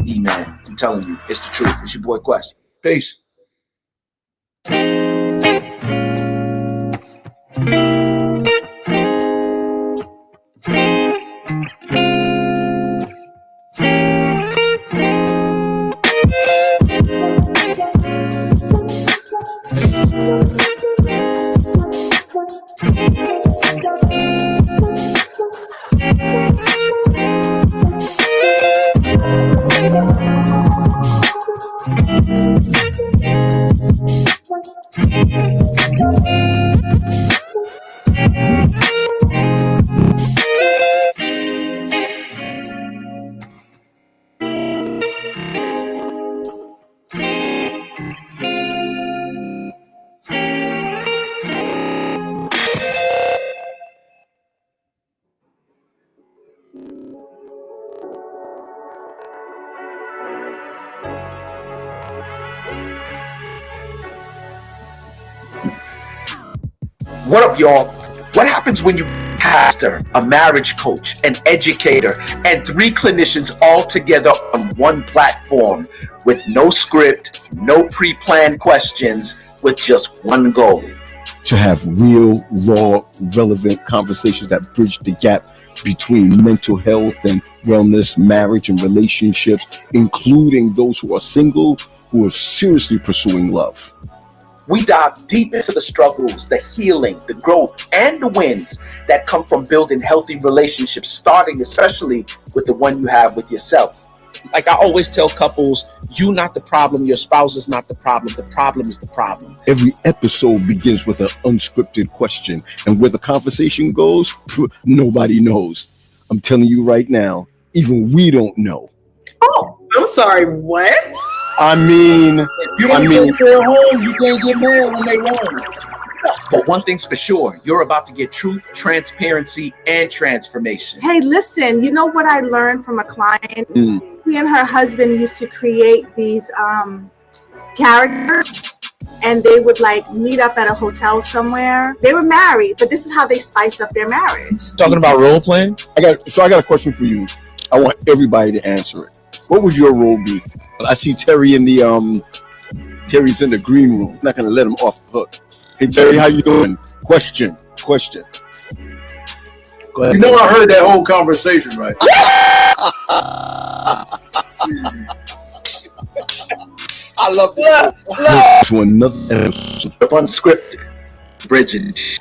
E-Man. I'm telling you, it's the truth. It's your boy Quest. Peace. What up, y'all? What happens when you pastor, a marriage coach, an educator, and 3 clinicians all together on one platform with no script, no pre-planned questions, with just one goal? To have real, raw, relevant conversations that bridge the gap between mental health and wellness, marriage and relationships, including those who are single, who are seriously pursuing love. We dive deep into the struggles, the healing, the growth, and the wins that come from building healthy relationships, starting especially with the one you have with yourself. Like I always tell couples, you not the problem, your spouse is not the problem is the problem. Every episode begins with an unscripted question, and where the conversation goes, nobody knows. I'm telling you right now, even we don't know. Oh, I'm sorry, what? I mean, you can't home, you can't get mad when they wrong. But one thing's for sure, you're about to get truth, transparency, and transformation. Hey, listen, you know what I learned from a client? She and her husband used to create these characters, and they would like meet up at a hotel somewhere. They were married, but this is how they spiced up their marriage. Talking about role playing? I got a question for you. I want everybody to answer it. What would your role be? I see Terry in the Terry's in the green room. I'm not gonna let him off the hook. Hey Terry, how you doing? Question. Go ahead. You know I heard that whole conversation, right? I love it. To another episode of Unscripted, Bridget.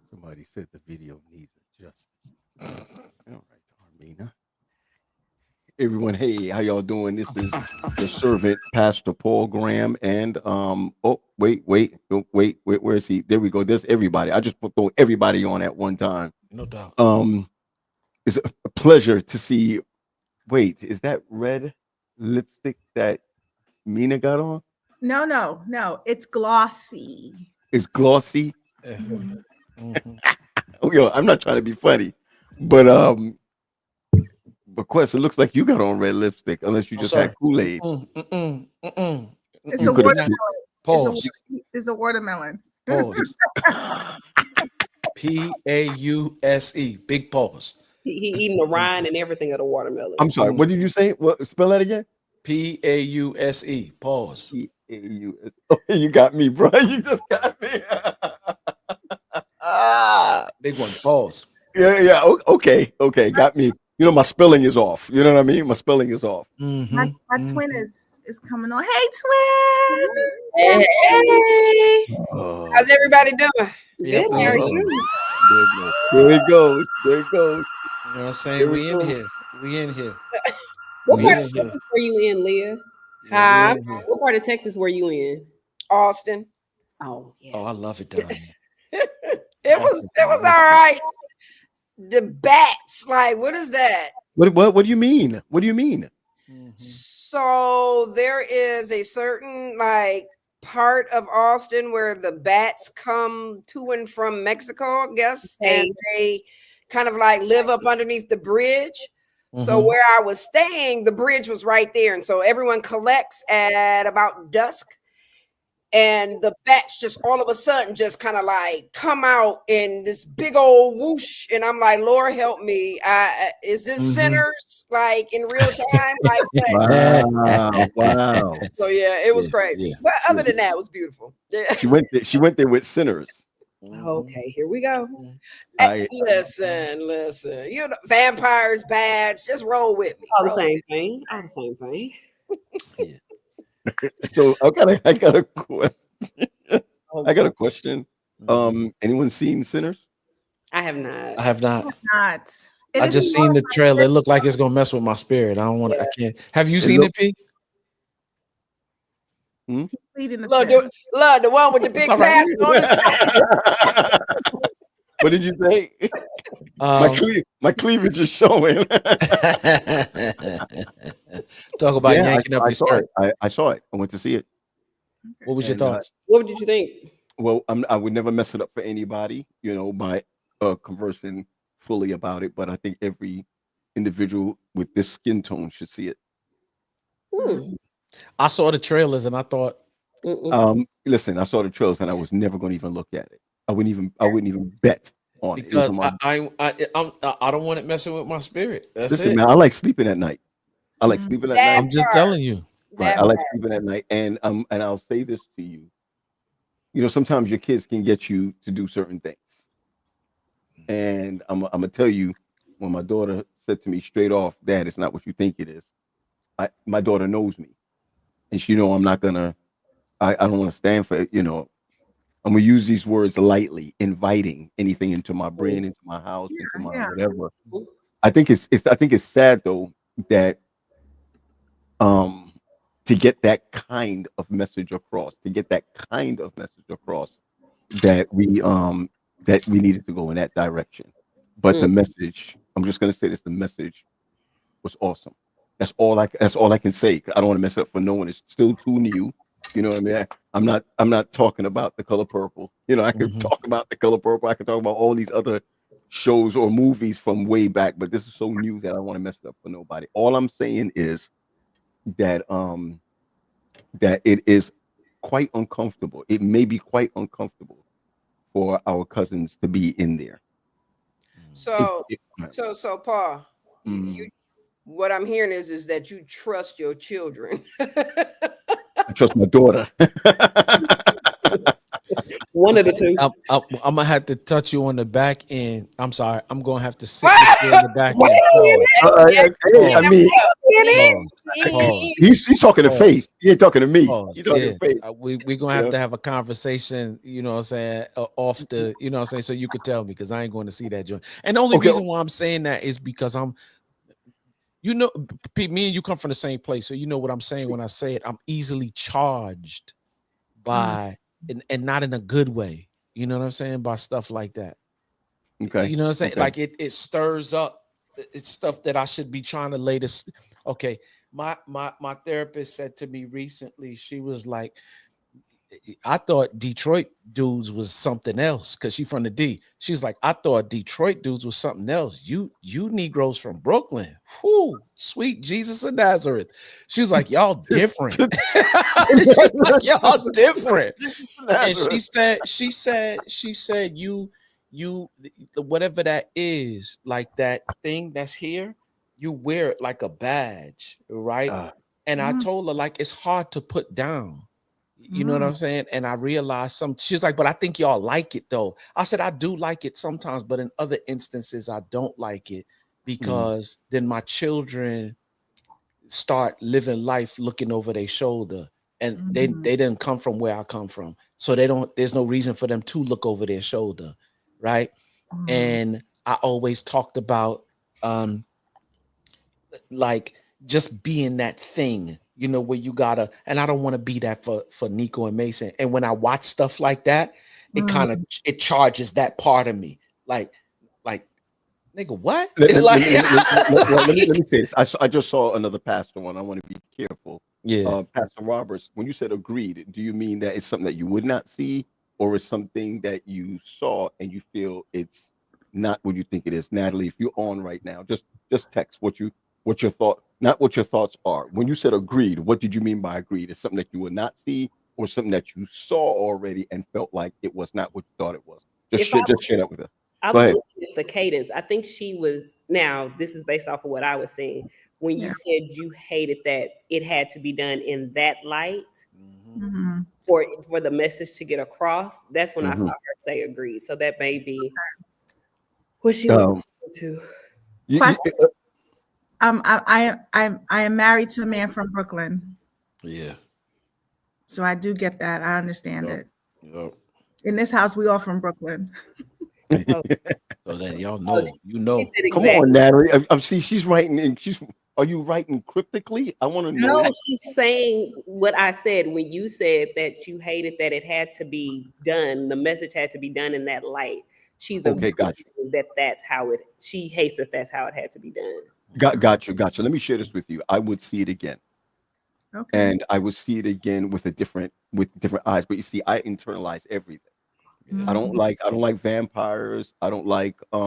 Somebody said the video needs adjustment. All right, Armina. Everyone, hey, how y'all doing? This is the servant, Pastor Paul Graham, and wait, where is he? There we go. There's everybody. I just put everybody on at one time. No doubt. It's a pleasure to see. Wait, is that red lipstick that Mina got on? No, it's glossy. It's glossy. Mm-hmm. Yo, I'm not trying to be funny, but Quest, it looks like you got on red lipstick, unless you just had Kool-Aid. It's the watermelon. Pause. It's the watermelon. Pause. P-A-U-S-E. Big pause. He eating the rind and everything of the watermelon. I'm sorry. What did you say? What? Spell that again. P-A-U-S-E. Pause. P-A-U-S. Oh, you got me, bro. You just got me. Big one. Pause. Yeah. Okay. Got me. You know, my spelling is off. You know what I mean? My spelling is off. Mm-hmm. My twin is coming on. Hey, twin. Hey. How's everybody doing? Yep. Good. How are you? There it goes. You know what I'm saying? We in here. What part of Texas were you in, Leah? Huh? What part of Texas were you in? Austin. Oh, yeah. Oh, I love it down there. It was all right. The bats, like, what is that? What do you mean? What do you mean? So there is a certain like part of Austin where the bats come to and from Mexico, I guess, and they kind of like live up underneath the bridge. So where I was staying, the bridge was right there, and so everyone collects at about dusk. And the bats just all of a sudden just kind of like come out in this big old whoosh, and I'm like, Lord help me! Is this sinners like in real time? Like Wow, wow. so yeah, it was crazy. But other than that, it was beautiful. Yeah. She went there with sinners. Okay, here we go. Listen. You know, vampires, bats. Just roll with me. All the same thing. All the same thing. So I got a question. I got a question. Anyone seen Sinners? I have not. I have not. Not. I just seen the trailer. It looked like it's gonna mess with my spirit. I don't want to. I can't. Have you seen it, P? Look, the one with the big cast on his What did you say? My cleavage is showing. Talk about yanking up your skirt. I saw it. I went to see it. What was your thoughts? What did you think? Well, I would never mess it up for anybody, you know, by conversing fully about it. But I think every individual with this skin tone should see it. I saw the trailers and I thought, listen, I saw the trailers and I was never going to even look at it. I wouldn't even bet on it. Because I don't want it messing with my spirit. That's listen, it. man, I like sleeping at night. I like sleeping at night. I'm just telling you. Right. I like sleeping at night. And I'll say this to you. You know, sometimes your kids can get you to do certain things. And I'm gonna tell you, when my daughter said to me straight off, Dad, it's not what you think it is. My daughter knows me. And she know I'm not gonna, I don't want to stand for it, you know. I'm gonna use these words lightly, inviting anything into my brain, into my house, into my whatever. I think it's sad though that to get that kind of message across, that we needed to go in that direction. But the message, I'm just gonna say this, the message was awesome. That's all I can say. I don't want to mess it up for no one. It's still too new. You know what I mean? I'm not talking about The Color Purple. You know, I can talk about The Color Purple. I can talk about all these other shows or movies from way back, but this is so new that I don't want to mess it up for nobody. All I'm saying is that that it is quite uncomfortable. It may be quite uncomfortable for our cousins to be in there. So Paul, what I'm hearing is that you trust your children. I trust my daughter. One of the two. I'm gonna have to touch you on the back end. I'm sorry. I'm gonna have to sit with you on the back end. He's talking to Faith. He ain't talking to me. He's talking to Faith. We're gonna have a conversation, you know what I'm saying, off the, you know what I'm saying, so you could tell me, because I ain't going to see that joint. And the only reason why I'm saying that is because you know, Pete, me and you come from the same place, so you know what I'm saying when I say it. I'm easily charged by, and not in a good way, you know what I'm saying, by stuff like that. Okay. You know what I'm saying? Okay. Like it stirs up. It's stuff that I should be trying to lay this. Okay. My therapist said to me recently, she was like, I thought Detroit dudes was something else, because she's from the D. She's like, I thought Detroit dudes was something else. You Negroes from Brooklyn, whoo, sweet Jesus of Nazareth. She was like, y'all different. She's like, y'all different. And she said, you whatever that is, like that thing that's here, you wear it like a badge, right? And I told her, like, it's hard to put down. You know what I'm saying? And I realized she's like, but I think y'all like it though. I said, I do like it sometimes, but in other instances, I don't like it, because then my children start living life looking over their shoulder, and they didn't come from where I come from. So there's no reason for them to look over their shoulder. Right. And I always talked about, like, just being that thing, you know, where you gotta, and I don't want to be that for Nico and Mason. And when I watch stuff like that, it kind of, it charges that part of me. Like Nigga, what? Let Like, me say this. I just saw another pastor one. I want to be careful. yeah. Pastor Roberts, when you said agreed, do you mean that it's something that you would not see, or is something that you saw and you feel it's not what you think it is? Natalie, if you're on right now, just text what your thought, not what your thoughts are. When you said agreed, what did you mean by agreed? Is something that you would not see, or something that you saw already and felt like it was not what you thought it was? Just share that with us. I Go was ahead. looking at the cadence. I think she was, now this is based off of what I was saying. When you said you hated that it had to be done in that light Mhm. for the message to get across, that's when I saw Mhm. her say agreed. So that may be what she was Um, referring to. Question. I am married to a man from Brooklyn, Yeah. so I do get that. I understand Yup. it. Yup. In this house, we all from Brooklyn. Oh, So that y'all oh, know, you know. she said Come exactly. on, Natalie. I'm see she's writing and are you writing cryptically? I want to know. No, she's saying what I said when you said that you hated that it had to be done. The message had to be done in that light. She's Okay, got you. agreeing that that's how it. She hates that that's how it had to be done. Got you. Let me share this with you. I would see it again. Okay. And I would see it again with different eyes. But you see, I internalize everything. I don't like vampires. I don't like I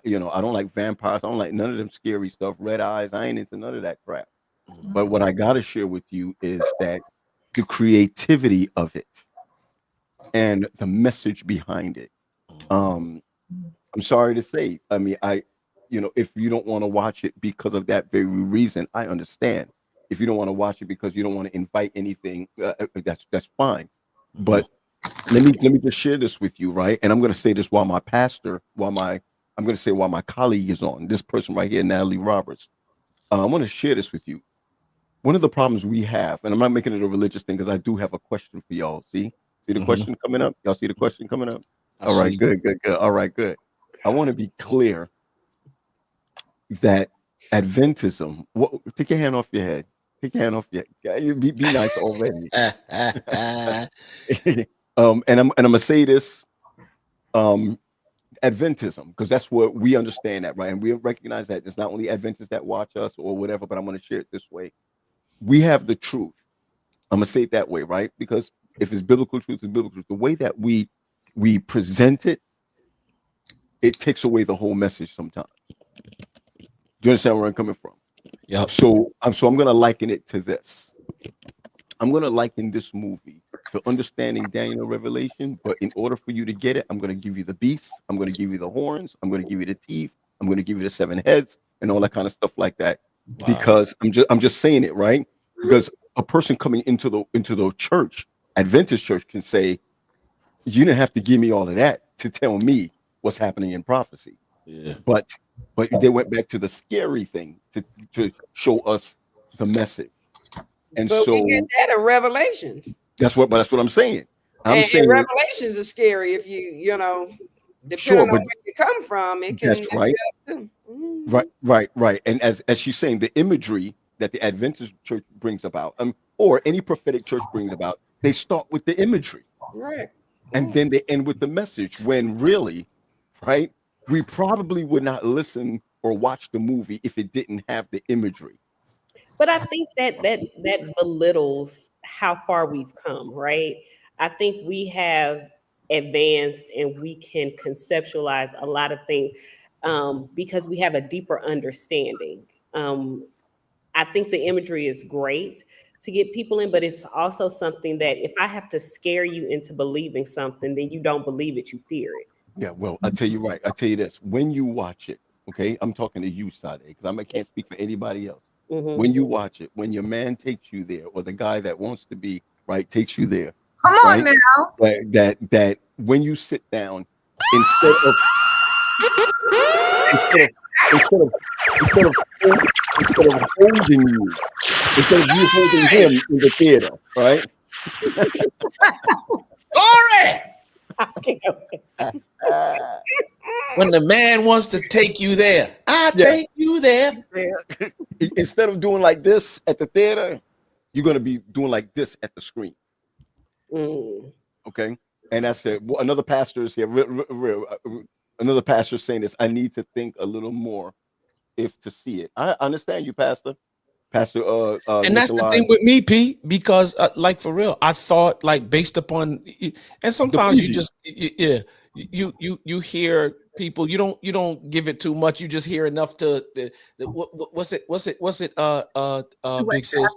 don't like vampires. I don't like none of them scary stuff. Red eyes. I ain't into none of that crap. But what I gotta share with you is that the creativity of it and the message behind it. Um, I'm sorry to say. I mean, if you don't want to watch it because of that very reason, I understand. If you don't want to watch it because you don't want to invite anything, that's fine. But let me just share this with you, right? And I'm going to say this while while my colleague is on. This person right here, Natalie Roberts. I want to share this with you. One of the problems we have, and I'm not making it a religious thing because I do have a question for y'all. See the question coming up? Y'all see the question coming up? All right, good. All right, good. I want to be clear that Adventism. Take your hand off your head. Take your hand off your head. Be nice already. And I'm gonna say this. Adventism, because that's what we understand that, right? And we recognize that it's not only Adventists that watch us or whatever, but I'm going to share it this way. We have the truth. I'm going to say it that way, right? Because if it's biblical truth, it's biblical truth. The way that we present it, it takes away the whole message sometimes. Do you understand where I'm coming from? Yep. So I'm going to liken it to this. I'm going to liken this movie to understanding Daniel Revelation, but in order for you to get it, I'm going to give you the beasts, I'm going to give you the horns, I'm going to give you the teeth, I'm going to give you the 7 heads, and all that kind of stuff like that. Wow. Because I'm just saying it, right? Because a person coming into the church, Adventist church, can say, you didn't have to give me all of that to tell me what's happening in prophecy. Yeah. But they went back to the scary thing to show us the message. And but so we get that in Revelations. That's what I'm saying. I'm saying Revelations are scary if you depending sure, on where you come from, it can that's right. Too. Right. And as she's saying, the imagery that the Adventist church brings about, or any prophetic church brings about, they start with the imagery. Right. And then they end with the message, when really, right, we probably would not listen or watch the movie if it didn't have the imagery. But I think that belittles how far we've come, right? I think we have advanced and we can conceptualize a lot of things because we have a deeper understanding. I think the imagery is great to get people in, but it's also something that if I have to scare you into believing something, then you don't believe it, you fear it. Yeah, well, I tell you this, when you watch it, okay, I'm talking to you, Sade, because I can't speak for anybody else. Mm-hmm. When you watch it, when your man takes you there, or the guy that wants to be right takes you there, come on now. That when you sit down, instead of holding you, instead of you holding him in the theater, right? When the man wants to take you there, take you there. Instead of doing like this at the theater, you're going to be doing like this at the screen. Okay. And that's it. Another pastor is here. another pastor saying this. I need to think a little more if to see it. I understand you, Pastor. Pastor And that's the Nikolai. thing with me, Pete, because like for real, I thought like based upon, and sometimes you preview. just you hear people, you don't give it too much, you just hear enough to what's it big sis,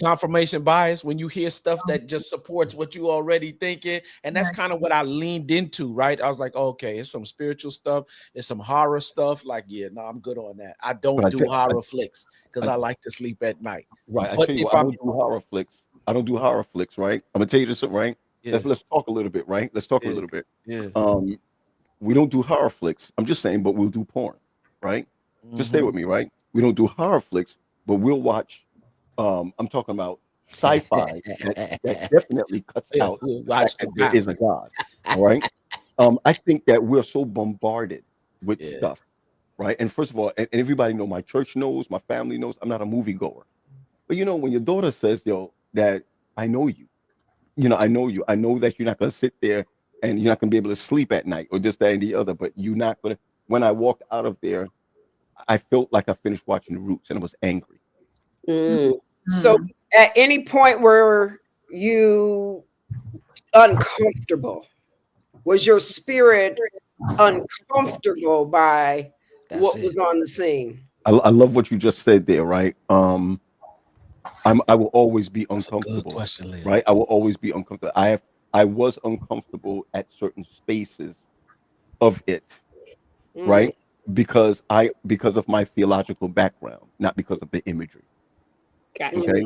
confirmation bias, when you hear stuff that just supports what you already thinking. And that's kind of what I leaned into, right? I was like, okay, it's some spiritual stuff, it's some horror stuff, like, yeah, no, I'm good on that. I don't do horror flicks because I like to sleep at night. Right. I But tell you if what, I don't do horror flicks. I don't do horror flicks, right? I'm gonna tell you this, right? Yeah. Let's talk a little bit, right? Let's talk a little bit. Yeah. We don't do horror flicks. I'm just saying, but we'll do porn, right? Just stay with me, right? We don't do horror flicks, but we'll watch. I'm talking about sci-fi that definitely cuts out the fact that there is a God. All right. I think that we're so bombarded with stuff, right? And first of all, and everybody know, my church knows, my family knows, I'm not a moviegoer. But you know, when your daughter says, yo, that I know you, I know you, I know that you're not gonna sit there and you're not gonna be able to sleep at night or this, that, and the other, but you're not gonna. When I walked out of there, I felt like I finished watching The Roots and I was angry. So at any point where you uncomfortable, was your spirit uncomfortable by what was on the scene? I love what you just said there, right? I will always be uncomfortable. Good question, Leah. Right? I will always be uncomfortable. I was uncomfortable at certain spaces of it, right? Because of my theological background, not because of the imagery. Okay.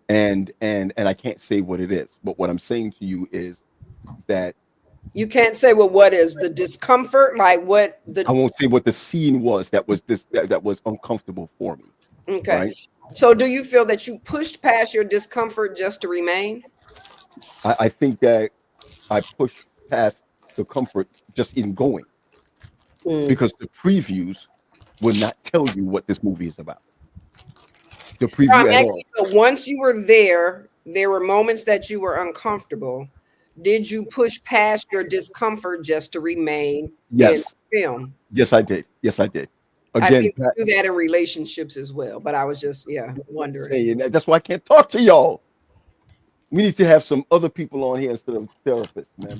And I can't say what it is, but what I'm saying to you is that you can't say, well, what is the discomfort? Like what I won't say what the scene was that was that was uncomfortable for me. Okay. Right? So do you feel that you pushed past your discomfort just to remain? I think that I pushed past the comfort just in going, because the previews will not tell you what this movie is about. The preview at all. So once you were there were moments that you were uncomfortable. Did you push past your discomfort just to remain in the film? Yes, I did. Yes, I did. Again, I think we do that in relationships as well. But I was just wondering. That's why I can't talk to y'all. We need to have some other people on here instead of therapists, man.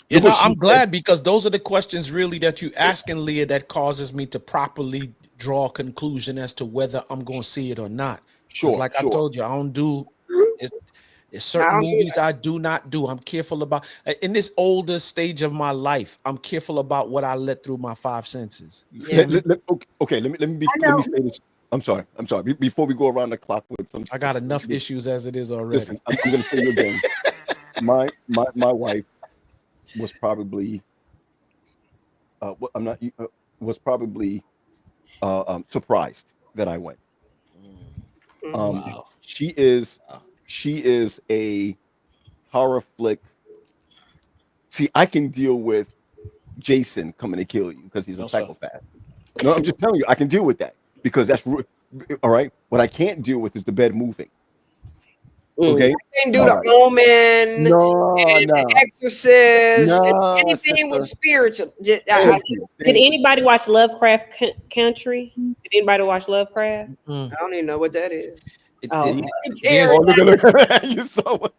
Because I'm glad, because those are the questions really that you asking, Leah, that causes me to properly draw a conclusion as to whether I'm going to see it or not. Sure. Like I told you, I don't do it. There's certain movies I do not do. I'm careful about, in this older stage of my life, I'm careful about what I let through my five senses. Let me say this. I'm sorry. Before we go around the clock with some, I got enough issues as it is already. Listen, I'm going to say you again. My wife was probably surprised that I went. Wow. She is a horror flick. See, I can deal with Jason coming to kill you because he's a psychopath. No, I'm just telling you, I can deal with that because that's all right. What I can't deal with is the bed moving. Okay, I can do the Omen, the Exorcist, anything with spiritual. Did anybody watch Lovecraft Country? Did anybody watch Lovecraft? I don't even know what that is. You saw what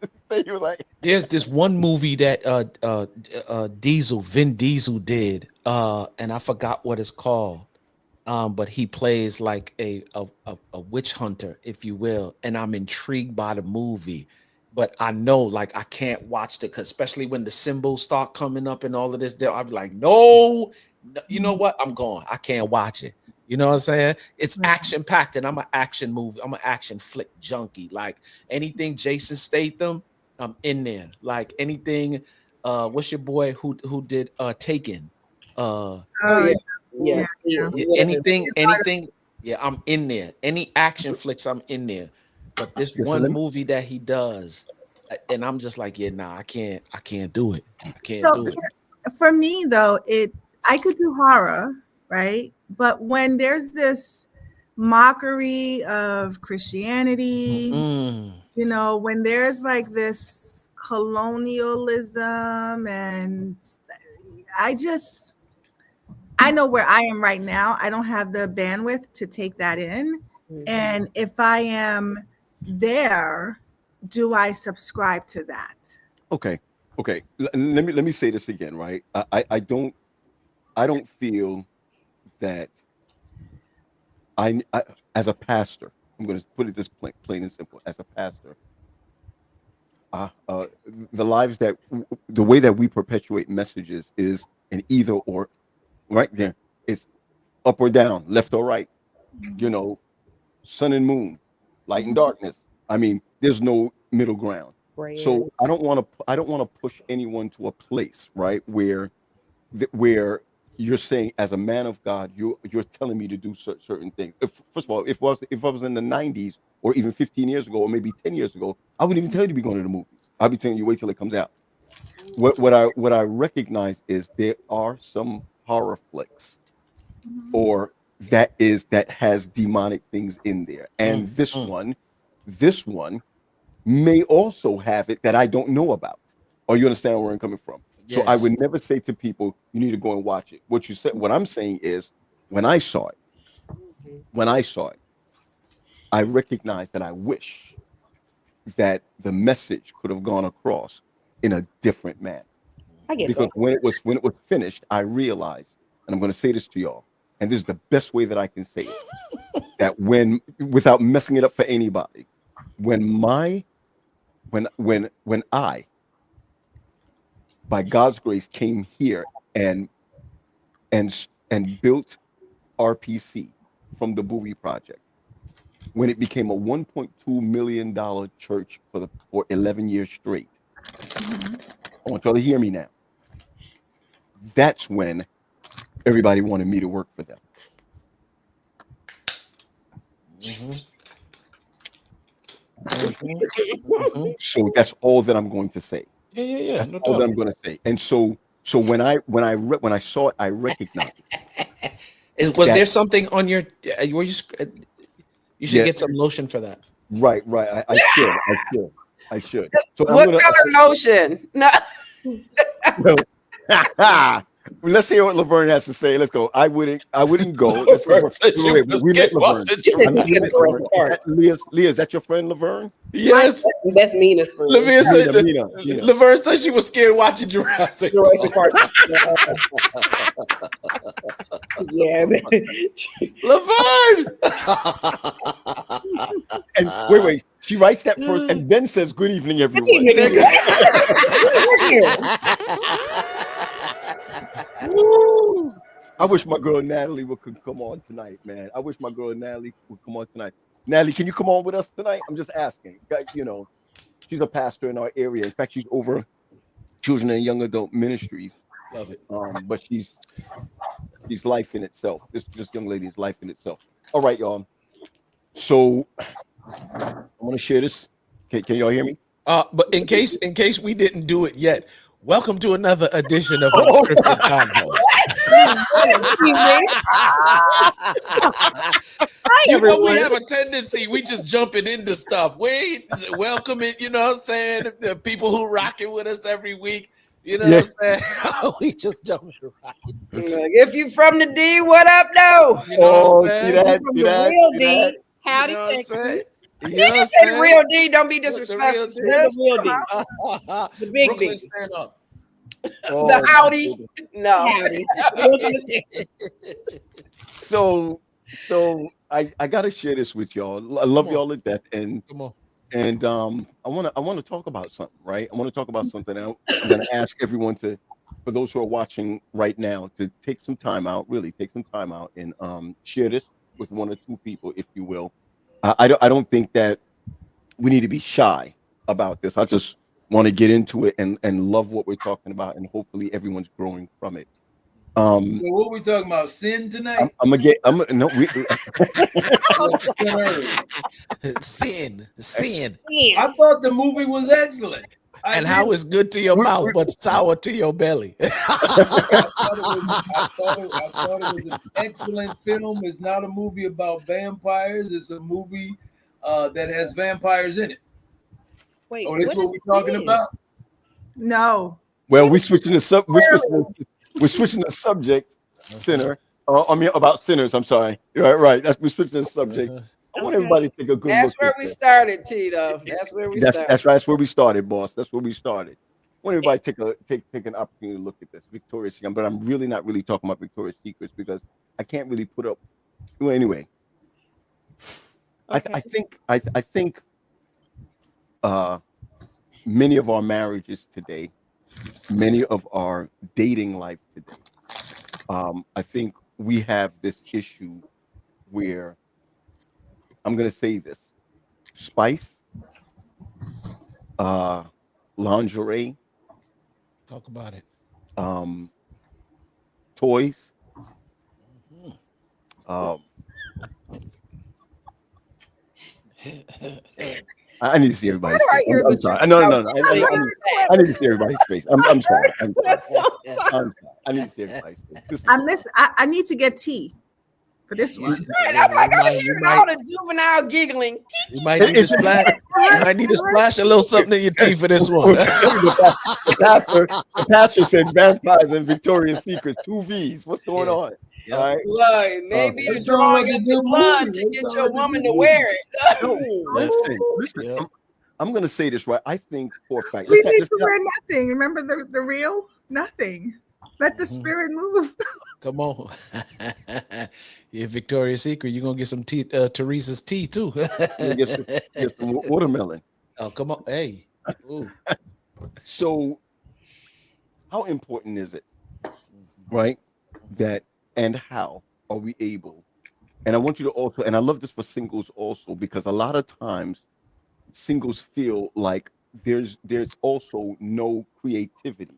you were like. There's this one movie that Vin Diesel did, and I forgot what it's called. But he plays like a witch hunter, if you will, and I'm intrigued by the movie. But I know, like, I can't watch it, because especially when the symbols start coming up and all of this, I'll be like, no, you know what? I'm gone. I can't watch it. You know what I'm saying? It's action packed, and I'm an action movie. I'm an action flick junkie. Like anything Jason Statham, I'm in there. Like anything. What's your boy who did Taken? Anything. Yeah, I'm in there. Any action flicks, I'm in there. But this one movie that he does, and I'm just like, I can't do it. I can't do it. For me, though, I could do horror, right? But when there's this mockery of Christianity, when there's like this colonialism, and I know where I am right now. I don't have the bandwidth to take that in. And if I am there, do I subscribe to that? Okay. Let me say this again, right? I don't feel that I as a pastor, I'm going to put it this plain and simple. As a pastor, the lives that the way that we perpetuate messages is an either or, right there. It's up or down, left or right. You know, sun and moon, light and darkness. I mean, there's no middle ground. Right. So I don't want to push anyone to a place, right, where you're saying, as a man of God, you're telling me to do certain things. First of all, if I was in the 90s or even 15 years ago or maybe 10 years ago, I wouldn't even tell you to be going to the movies. I'll be telling you wait till it comes out. What I recognize is there are some horror flicks or that has demonic things in there, and this one may also have it that I don't know about. Or you understand where I'm coming from? Yes. So I would never say to people, you need to go and watch it. What I'm saying is, when I saw it, I recognized that I wish that the message could have gone across in a different manner. I get Because that. when it was finished, I realized, and I'm going to say this to y'all, and this is the best way that I can say it, that without messing it up for anybody, when I, by God's grace, came here and built RPC from the Bowie Project, when it became a $1.2 million church for 11 years straight. I want y'all to hear me now. That's when everybody wanted me to work for them. So that's all that I'm going to say. Yeah. That's No all that doubt. I'm going to say. And so when I saw it, I recognized it. Was there something on your? Were you? You should Yeah. get some lotion for that. Right. I should. So What color lotion? No. Well, let's hear what Laverne has to say. Let's go. I wouldn't go. Let's go. We met Laverne. Leah, is that your friend Laverne? Yes. That's Mina's friend. Mina. Laverne said she was scared watching Jurassic Park. Yeah. Laverne. And wait. She writes that first and then says, "Good evening, everyone." I wish my girl Natalie could come on tonight, man. I wish my girl Natalie would come on tonight. Natalie, can you come on with us tonight? I'm just asking. You know, she's a pastor in our area. In fact, she's over children and young adult ministries. Love it. But she's life in itself. This young lady is life in itself. All right, y'all. So I want to share this. Can y'all hear me? But in case we didn't do it yet, welcome to another edition of Unscripted Convos. You know, we have a tendency, we just jumping into stuff. We welcome it, you know what I'm saying? The people who rocking with us every week, you know what I'm saying? We just jumping right. If you from the D, what up, though? You know what I'm saying? See that? Howdy, You know what I'm Texas. saying? You just say the real D, don't be disrespectful. The real D. The big Brooklyn, D. stand up. The howdy. No. Howdy. So I gotta share this with y'all. I love y'all to death, and Come on. and I want to talk about something, right? I want to talk about something. I'm gonna ask everyone for those who are watching right now, to take some time out, and share this with one or two people, if you will. I don't think that we need to be shy about this. I just want to get into it and love what we're talking about, and hopefully everyone's growing from it. So what we talking about? Sin tonight? Sin. I thought the movie was excellent. And how it's good to your mouth, but sour to your belly. I thought it was an excellent film. It's not a movie about vampires. It's a movie that has vampires in it. Wait, that's what we're talking about? No. Well, we're switching the subject, sinner. I mean, about sinners. I'm sorry. Right. We're switching the subject. I want everybody to take a good That's look where at we this. started, Tito. That's where we started. That's right. That's where we started, boss. That's where we started. I want everybody to take an opportunity to look at this Victoria's Secret, but I'm really not really talking about Victoria's Secrets because I can't really put up. Well, anyway, I think many of our marriages today, many of our dating life today, I think we have this issue where I'm going to say this: spice, lingerie, Talk about it. toys. Um, I need to see everybody's Why face. do I hear I'm the sorry. truth No. about I need to see everybody's face. I'm sorry. I'm sorry. I need to see everybody's face. This is I need to get tea for this one. Right, I'm like, I'm hearing all the juvenile giggling. You might need to splash. You might need to splash a little something in your teeth for this one. the pastor said vampires and Victoria's Secret, 2 V's. What's going on? Yep. All right. Look, maybe That you're sound drawing like a up good the blood movie. to That get sound your like a woman good to wear it. No, listen. Yep. I'm going to say this right. I think for a fact. We need to wear nothing. Remember the real nothing. Let the Mhm. spirit move. Come on. Yeah, Victoria's Secret. You're gonna get some tea, Teresa's tea too. Get some watermelon. Oh, come on. Hey. Ooh. So, how important is it, right? That and how are we able? And I want you to also, and I love this for singles also, because a lot of times singles feel like there's also no creativity.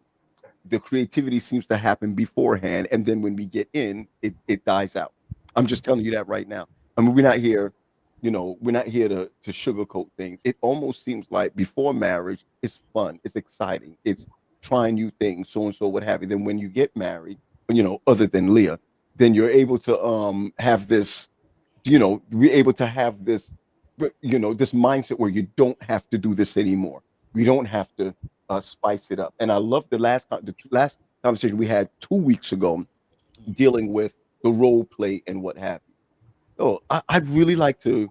The creativity seems to happen beforehand, and then when we get in, it dies out. I'm just telling you that right now. I mean, we're not here, we're not here to sugarcoat things. It almost seems like before marriage, it's fun, it's exciting, it's trying new things, so and so, what have you. Then when you get married, other than Leah, then you're able to have this, we're able to have this, this mindset where you don't have to do this anymore. We don't have to spice it up. And I love the last conversation we had 2 weeks ago dealing with the role play and what have you. So I'd really like to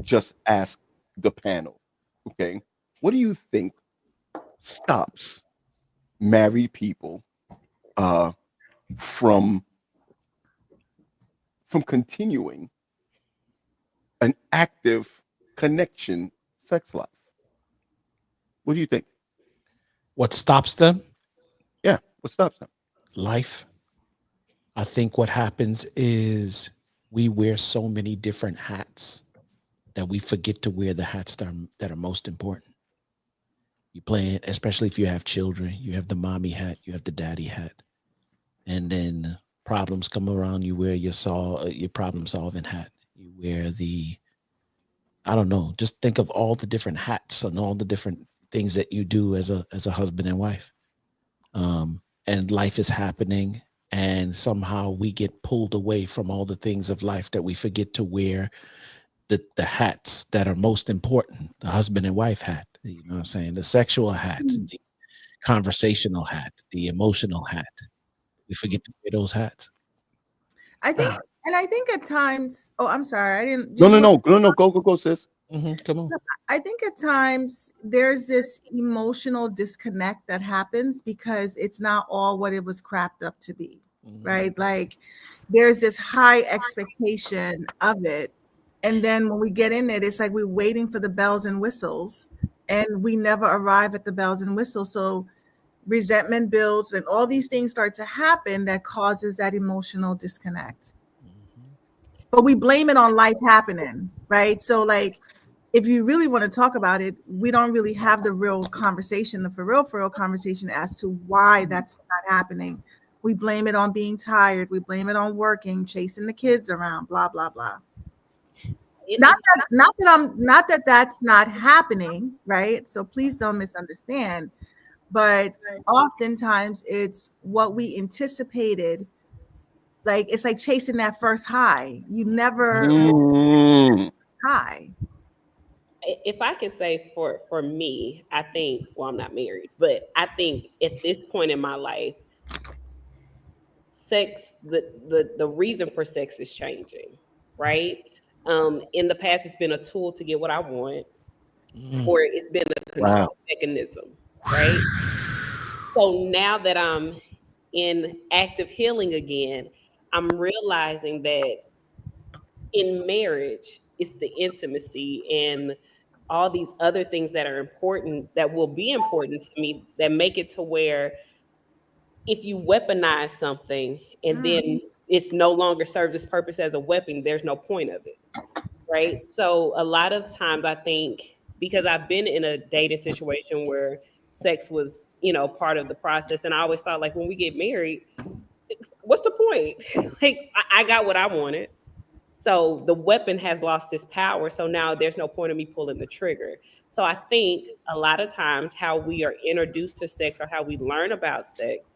just ask the panel, okay, what do you think stops married people from continuing an active connection sex life? What do you think? What stops them? Yeah, what stops them? Life. I think what happens is we wear so many different hats that we forget to wear the hats that are most important. You play it, especially if you have children, you have the mommy hat, you have the daddy hat. And then problems come around, you wear your problem solving hat. You wear I don't know, just think of all the different hats and all the different things that you do as a husband and wife. And life is happening, and somehow we get pulled away from all the things of life that we forget to wear the hats that are most important. The husband and wife hat, you know what I'm saying? The sexual hat, the conversational hat, the emotional hat. We forget to wear those hats. I think at times, oh, I'm sorry. I didn't. No. Go, sis. Come on. I think at times there's this emotional disconnect that happens because it's not all what it was crapped up to be, right? Like there's this high expectation of it. And then when we get in it, it's like we're waiting for the bells and whistles and we never arrive at the bells and whistles. So resentment builds and all these things start to happen that causes that emotional disconnect. But we blame it on life happening, right? So like, if you really want to talk about it, we don't really have the real conversation, the for real conversation as to why that's not happening. We blame it on being tired. We blame it on working, chasing the kids around, blah, blah, blah. Not that that's not happening, right? So please don't misunderstand. But oftentimes it's what we anticipated. Like it's like chasing that first high. You never high. if I can say for me, I think, well, I'm not married, but I think at this point in my life, sex, the reason for sex is changing, right? In the past, it's been a tool to get what I want, or it's been a Wow. control mechanism, right? So now that I'm in active healing again, I'm realizing that in marriage, it's the intimacy and all these other things that are important, that will be important to me, that make it to where if you weaponize something and then it's no longer serves its purpose as a weapon, there's no point of it. Right. So a lot of times I think, because I've been in a dating situation where sex was, part of the process. And I always thought, like, when we get married, what's the point? Like, I got what I wanted. So the weapon has lost its power. So now there's no point of me pulling the trigger. So I think a lot of times how we are introduced to sex or how we learn about sex,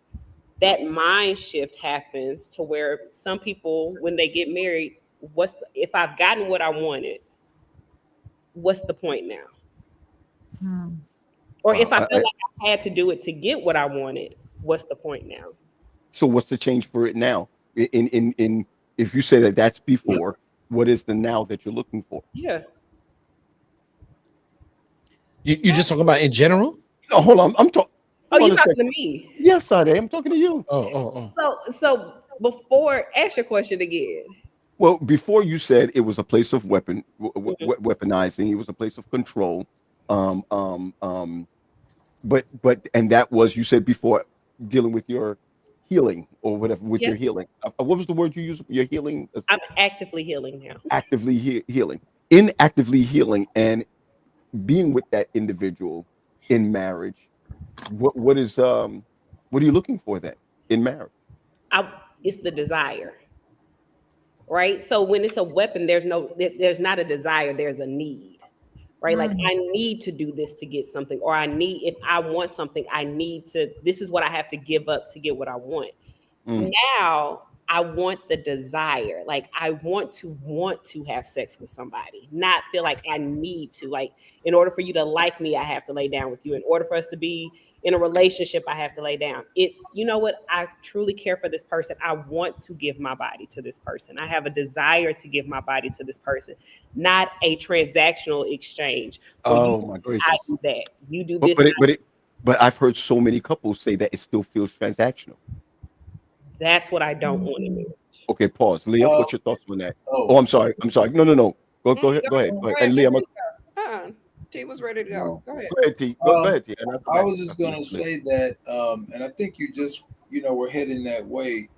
that mind shift happens to where some people, when they get married, if I've gotten what I wanted, what's the point now? Or if Wow. I feel like I had to do it to get what I wanted, what's the point now? So what's the change for it now? In if you say that that's before, what is the now that you're looking for? Yeah. You just talking about in general? No, hold on. I'm talking. Oh, you talking to me? Yes, I am. I'm talking to you. Oh. So before, ask your question again. Well, before you said it was a place of weaponizing. It was a place of control. Um, um, um, but and that was, you said before, dealing with your healing or whatever, with your Yeah. healing. What was the word you used? Your healing? I'm actively healing now. Actively healing. In actively healing and being with that individual in marriage, what are you looking for then in marriage? It's the desire, right? So when it's a weapon, there's not a desire, there's a need, right? Like, I need to do this to get something, or if I want something, this is what I have to give up to get what I want. Now I want the desire. Like, I want to have sex with somebody, not feel like I need to. Like, in order for you to like me, I have to lay down with you. In order for us to be in a relationship, I have to lay down. It's, you know what? I truly care for this person. I want to give my body to this person. I have a desire to give my body to this person, not a transactional exchange. Oh my gracious. I do that. You do this. But I've heard so many couples say that it still feels transactional. That's what I don't want to do. Okay, pause. Leah, what's your thoughts on that? Oh. Oh, I'm sorry. No. Go ahead. Go ahead. And Leah, T was ready to go. Go ahead. Go ahead, T. Go ahead, T. I was just going to say that, and I think you just, we're heading that way.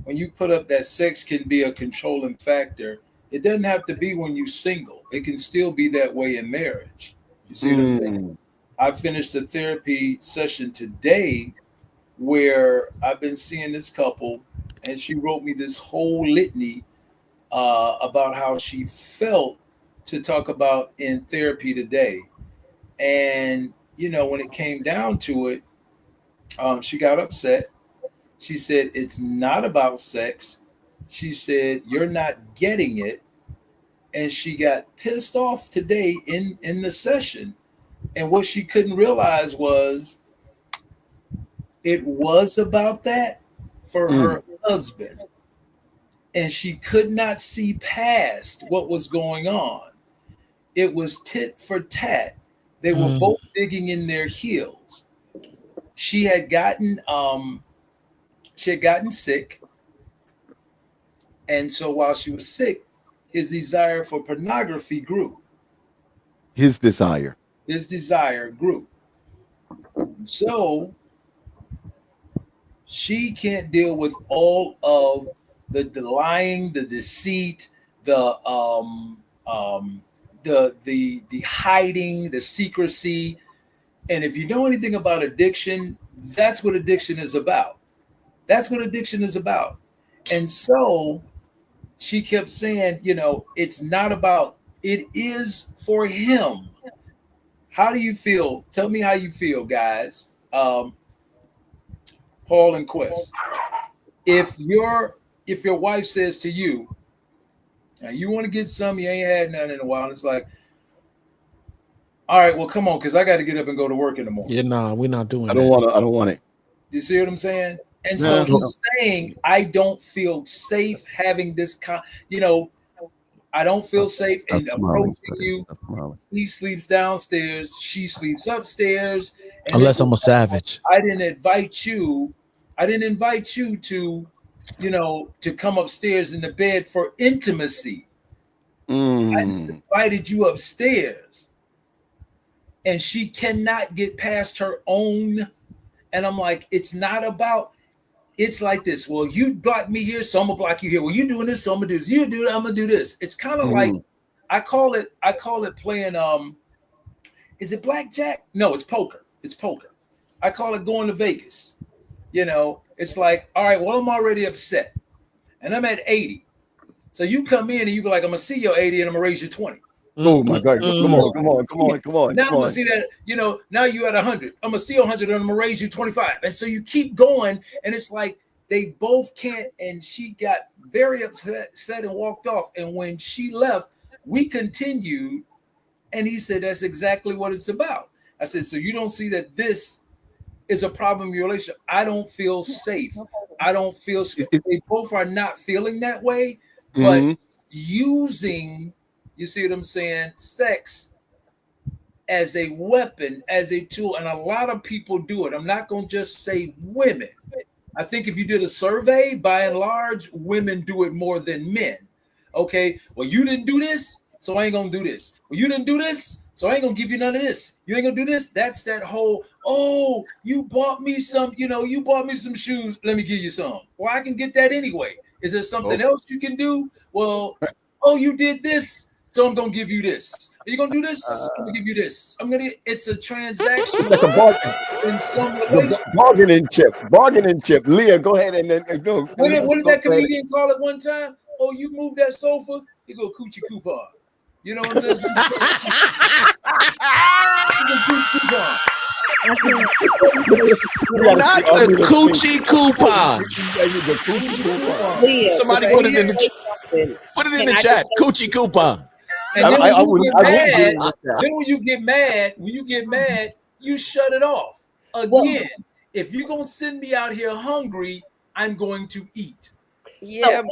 When you put up that sex can be a controlling factor, it doesn't have to be when you're single. It can still be that way in marriage. You see what I'm saying? I finished a therapy session today where I've been seeing this couple, and she wrote me this whole litany about how she felt to talk about in therapy today. And, when it came down to it, she got upset. She said, it's not about sex. She said, you're not getting it. And she got pissed off today in the session. And what she couldn't realize was it was about that for her husband. And she could not see past what was going on. It was tit for tat. They were both digging in their heels. She had gotten sick. And so while she was sick, his desire for pornography grew. His desire grew. So she can't deal with all of the lying, the deceit, the hiding, the secrecy. And if you know anything about addiction, that's what addiction is about. That's what addiction is about. And so she kept saying, it's not about, it is for him. How do you feel? Tell me how you feel, guys. Paul and Quest. If your wife says to you, now you want to get some, you ain't had none in a while, and it's like, All right, well, come on, because I got to get up and go to work in the morning. Yeah, nah, we're not doing I don't that. want to. I don't want it. Do you see what I'm saying? And No, so no. he's saying, I don't feel safe having this I don't feel safe in approaching you. He sleeps downstairs, she sleeps upstairs. And Unless I'm a savage. I didn't invite you. I didn't invite you to, to come upstairs in the bed for intimacy. I just invited you upstairs. And she cannot get past her own. And I'm like, it's not about, it's like this. Well, you blocked me here, so I'm gonna block you here. Well, you doing this, so I'm gonna do this. You do that, I'm gonna do this. It's kind of like I call it playing is it blackjack? No, it's poker. It's poker. I call it going to Vegas. It's like, all right, well, I'm already upset. And I'm at 80. So you come in and you be like, I'm gonna see your 80 and I'm gonna raise you 20. Oh my God! Come on! Now I'm gonna see that. Now you at 100. I'm gonna see 100 and I'm gonna raise you 25. And so you keep going, and it's like they both can't. And she got very upset and walked off. And when she left, we continued. And he said, "That's exactly what it's about." I said, "So you don't see that this is a problem in your relationship? I don't feel safe. I don't feel. They both are not feeling that way, but using." You see what I'm saying? Sex as a weapon, as a tool. And a lot of people do it. I'm not going to just say women. I think if you did a survey, by and large, women do it more than men. Okay. Well, you didn't do this, so I ain't going to do this. Well, you didn't do this, so I ain't going to give you none of this. You ain't going to do this. That's that whole, oh, you bought me some, you bought me some shoes. Let me give you some. Well, I can get that anyway. Is there something else you can do? Well, oh, you did this. So I'm gonna give you this. Are you gonna do this? I'm gonna give you this. It's a transaction. Like a bargain. In some relationship. Bargaining chip. Leah, go ahead and then go. What did that comedian call it one time? Oh, you moved that sofa, you go coochie coupon. You know what I'm saying? Not the coochie coupon. Somebody put it in the chat. Coochie coupon. And then when you get mad, you shut it off. Again, if you're gonna send me out here hungry, I'm going to eat. Yeah,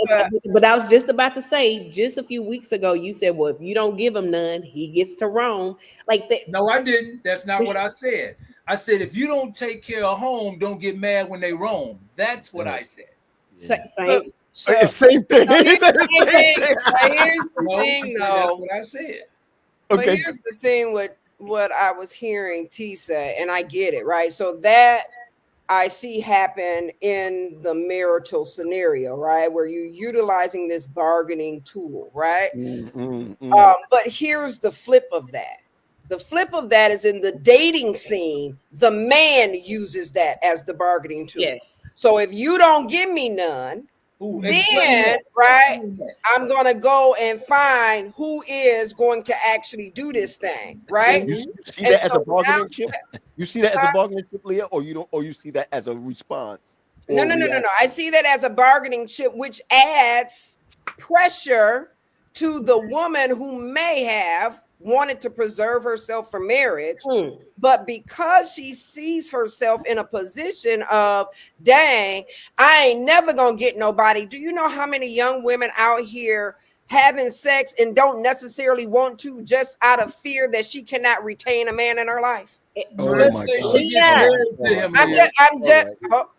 but I was just about to say, just a few weeks ago, you said, well, if you don't give him none, he gets to roam. Like that. No, I didn't. That's not what I said. I said, if you don't take care of home, don't get mad when they roam. That's what I said. Same thing. Here's the thing, that's what I said. But here's the thing with what I was hearing T say, and I get it, right? So that I see happen in the marital scenario, right? Where you're utilizing this bargaining tool, right? But here's the flip of that. The flip of that is in the dating scene, the man uses that as the bargaining tool. Yes. So if you don't give me none, then, right, I'm going to go and find who is going to actually do this thing, right? You see that as a bargaining chip? You see that as a bargaining chip, Leah, or you see that as a response? No. I see that as a bargaining chip, which adds pressure to the woman who may have wanted to preserve herself for marriage, but because she sees herself in a position of, dang, I ain't never gonna get nobody. Do you know how many young women out here having sex and don't necessarily want to, just out of fear that she cannot retain a man in her life? So let's say she gets married to him.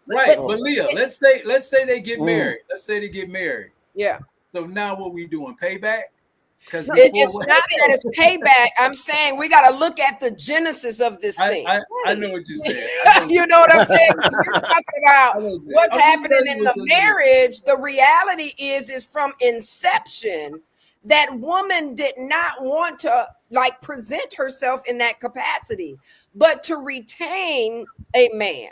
Right, but Leah, let's say they get married. Let's say they get married. Yeah. So now what we doing? Payback? Because it's not that it's payback. I'm saying we got to look at the genesis of this thing. I know what you said. You know what I'm saying? We're talking about what's happening in the marriage. The reality is from inception, that woman did not want to present herself in that capacity, but to retain a man.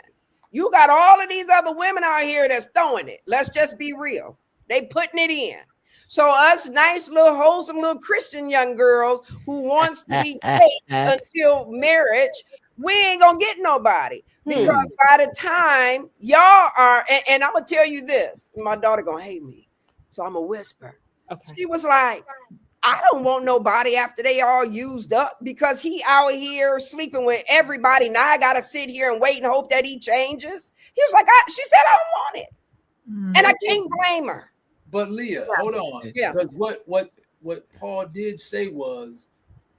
You got all of these other women out here that's throwing it. Let's just be real. They putting it in. So us nice little wholesome little Christian young girls who wants to be chaste until marriage, we ain't gonna get nobody, because by the time y'all are, and I'm gonna tell you this, my daughter gonna hate me, so I'm gonna whisper. Okay. She was like, I don't want nobody after they all used up because he out here sleeping with everybody. Now I gotta sit here and wait and hope that he changes. He was like, she said I don't want it. And I can't blame her. But Leah, hold on. Yeah. Because what Paul did say was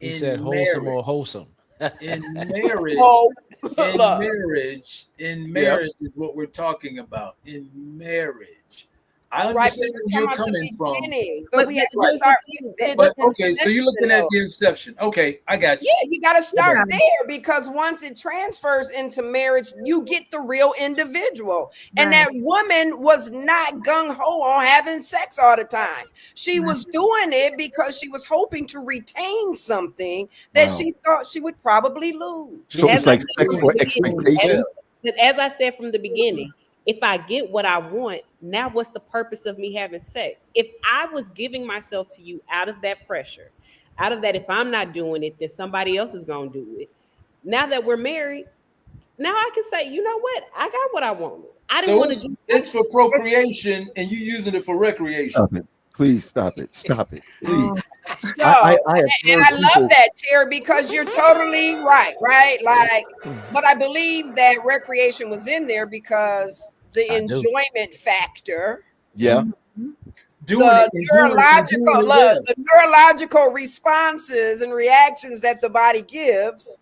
he said wholesome or wholesome. In marriage, in marriage is what we're talking about. In marriage. I understand where you're coming from. But we have to start with But okay, so you're looking at the inception. Okay, I got you. Yeah, you got to start there because once it transfers into marriage, you get the real individual. And that woman was not gung-ho on having sex all the time. She was doing it because she was hoping to retain something that she thought she would probably lose. So it's like sex for expectation. But as I said from the beginning, if I get what I want, now what's the purpose of me having sex? If I was giving myself to you out of that pressure, out of that, if I'm not doing it, then somebody else is going to do it. Now that we're married, now I can say, you know what? I got what I wanted. I didn't want to do it's for procreation and you using it for recreation. Stop it. Please stop it. Stop it. Please. I love that, Terry, because you're totally right? Like, but I believe that recreation was in there because the enjoyment factor. Yeah. The neurological responses and reactions that the body gives,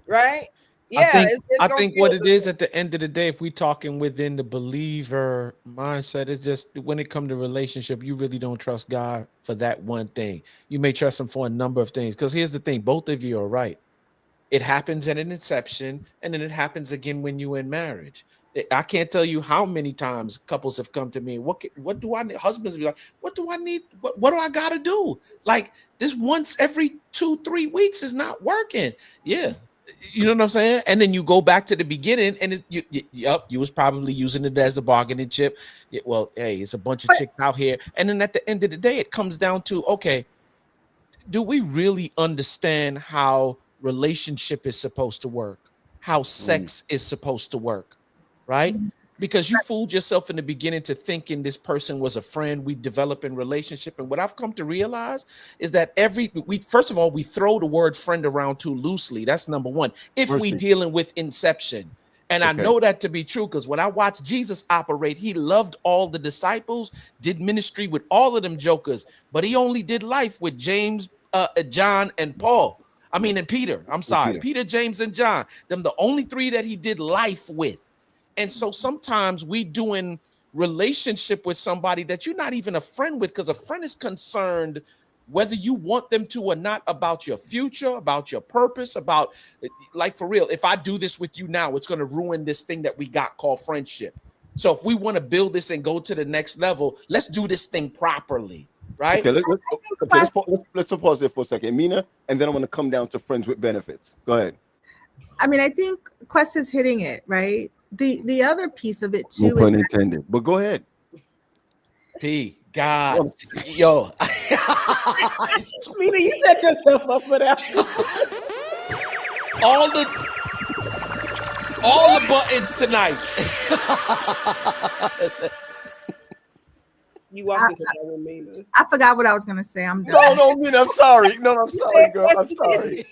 right? Yeah, I think what it is at the end of the day, if we're talking within the believer mindset, it's just when it comes to relationship, you really don't trust God for that one thing. You may trust him for a number of things. Because here's the thing, both of you are right. It happens at an inception, and then it happens again when you're in marriage. I can't tell you how many times couples have come to me. What do I need? Husbands be like, what do I need? What do I got to do? Like this once every 2-3 weeks is not working. Yeah. You know what I'm saying? And then you go back to the beginning and you was probably using it as a bargaining chip. Yeah, well, hey, it's a bunch of chicks out here. And then at the end of the day, it comes down to, okay, do we really understand how relationship is supposed to work? How sex is supposed to work, right? Because you fooled yourself in the beginning to thinking this person was a friend. We develop in relationship. And what I've come to realize is that first of all, we throw the word friend around too loosely. That's number one. If we dealing with inception. And I know that to be true because when I watched Jesus operate, he loved all the disciples, did ministry with all of them jokers, but he only did life with James, John, and Paul. I mean, and Peter. I'm sorry. Peter, James, and John. Them the only three that he did life with. And so sometimes we doing relationship with somebody that you're not even a friend with because a friend is concerned whether you want them to or not about your future, about your purpose, about like for real. If I do this with you now, it's going to ruin this thing that we got called friendship. So if we want to build this and go to the next level, let's do this thing properly. Right. Okay, let's pause there for a second, Mina, and then I'm going to come down to friends with benefits. Go ahead. I mean, I think Quest is hitting it right. The other piece of it too. No pun intended. But go ahead. P. God, yo. Mina, you set yourself up for that. all the buttons tonight. You walked into that with Mina. I forgot what I was gonna say. I'm done. No, Mina, I'm sorry. No, I'm sorry, girl. I'm sorry.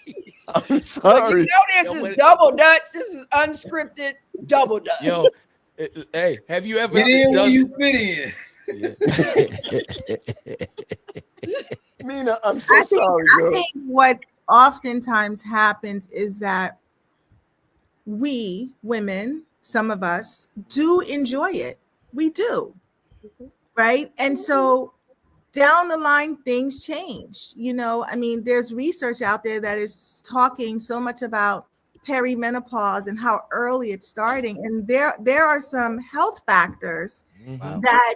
I'm sorry. Well, you know this is double dutch. This is unscripted double dutch. Yo, hey, have you ever get in where you fit in? Mina, I'm so sorry, girl. I think what oftentimes happens is that we women, some of us, do enjoy it. We do. Right. And so down the line, things change. You know, I mean, there's research out there that is talking so much about perimenopause and how early it's starting. And there are some health factors that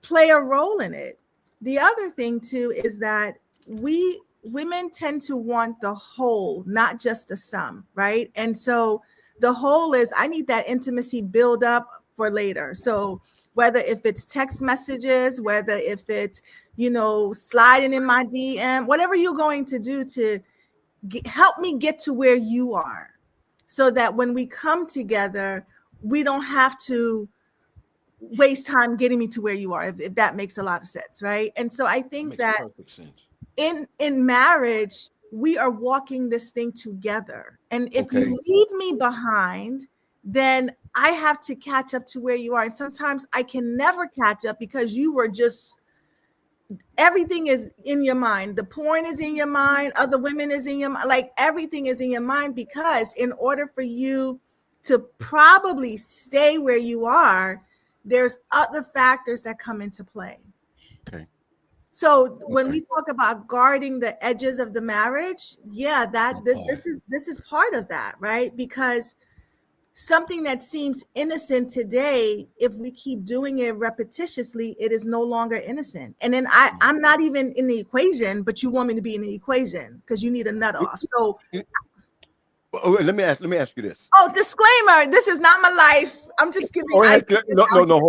play a role in it. The other thing, too, is that women tend to want the whole, not just the sum. Right. And so the whole is I need that intimacy build up for later. So whether if it's text messages, whether if it's, you know, sliding in my DM, whatever you're going to do to help me get to where you are so that when we come together, we don't have to waste time getting me to where you are, if that makes a lot of sense, right? And so I think that perfect sense. in marriage, we are walking this thing together. And if Okay. you leave me behind, then I have to catch up to where you are. And sometimes I can never catch up because you were just, everything is in your mind. The porn is in your mind. Other women is in your mind. Like everything is in your mind, because in order for you to probably stay where you are, there's other factors that come into play. Okay. So when we talk about guarding the edges of the marriage, yeah, this is part of that, right? Because something that seems innocent today, if we keep doing it repetitiously, it is no longer innocent. And then I'm not even in the equation, but you want me to be in the equation because you need a nut off. So let me ask you this. oh, disclaimer, this is not my life. I'm just giving No, hold on.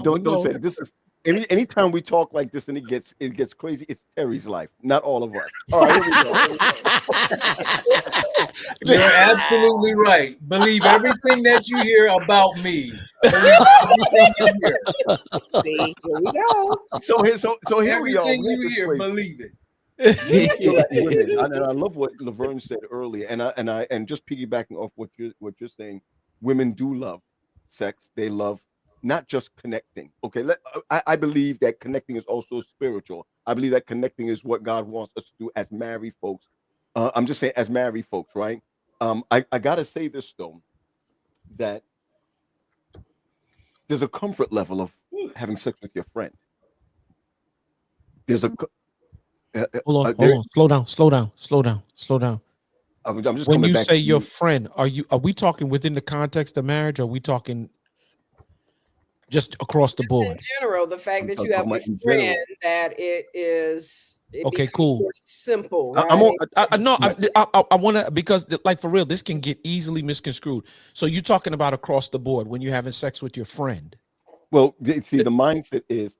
Don't say that. This is anytime we talk like this and it gets crazy, it's Terry's life, not all of us. All right, here we go. You're absolutely right. Believe everything that you hear about me. See, here we go. So here we are. Everything you hear, believe it. Women, and I love what Laverne said earlier, and just piggybacking off what you're saying, women do love sex. They love not just connecting. Okay, I believe that connecting is also spiritual. I believe that connecting is what God wants us to do as married folks. I'm just saying, as married folks, right? I gotta say this though, that there's a comfort level of having sex with your friend. There's a hold on. Slow down. I'm just when coming you back say to your friend, are we talking within the context of marriage, or are we talking just across the board? In general, the fact that you have a friend, that it Okay, becomes cool. more simple, right? I want to, because like for real, this can get easily misconstrued. So you're talking about across the board when you're having sex with your friend. Well, see, the mindset is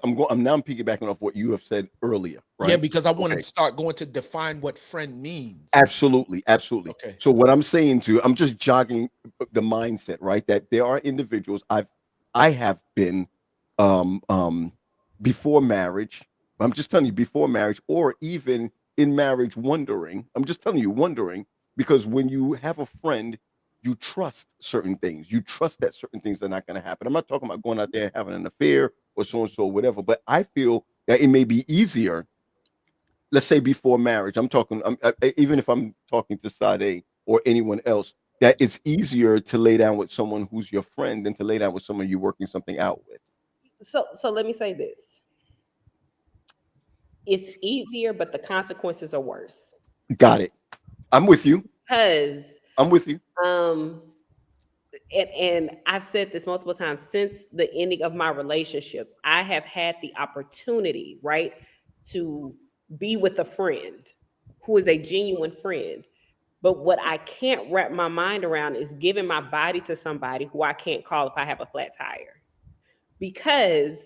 I'm piggybacking off what you have said earlier, right? Yeah, because I want to start going to define what friend means. Absolutely. Okay. So what I'm saying I'm just jogging the mindset, right? That there are individuals I have been before marriage. I'm just telling you, before marriage, or even in marriage, wondering. I'm just telling you, wondering, because when you have a friend, you trust certain things. You trust that certain things are not going to happen. I'm not talking about going out there and having an affair or so and so, whatever. But I feel that it may be easier. Let's say before marriage. I'm talking. Even if I'm talking to Sade or anyone else, that it's easier to lay down with someone who's your friend than to lay down with someone you're working something out with. So let me say this. It's easier, but the consequences are worse. Got it. I'm with you. Because I'm with you. And I've said this multiple times since the ending of my relationship, I have had the opportunity, right, to be with a friend who is a genuine friend. But what I can't wrap my mind around is giving my body to somebody who I can't call if I have a flat tire. Because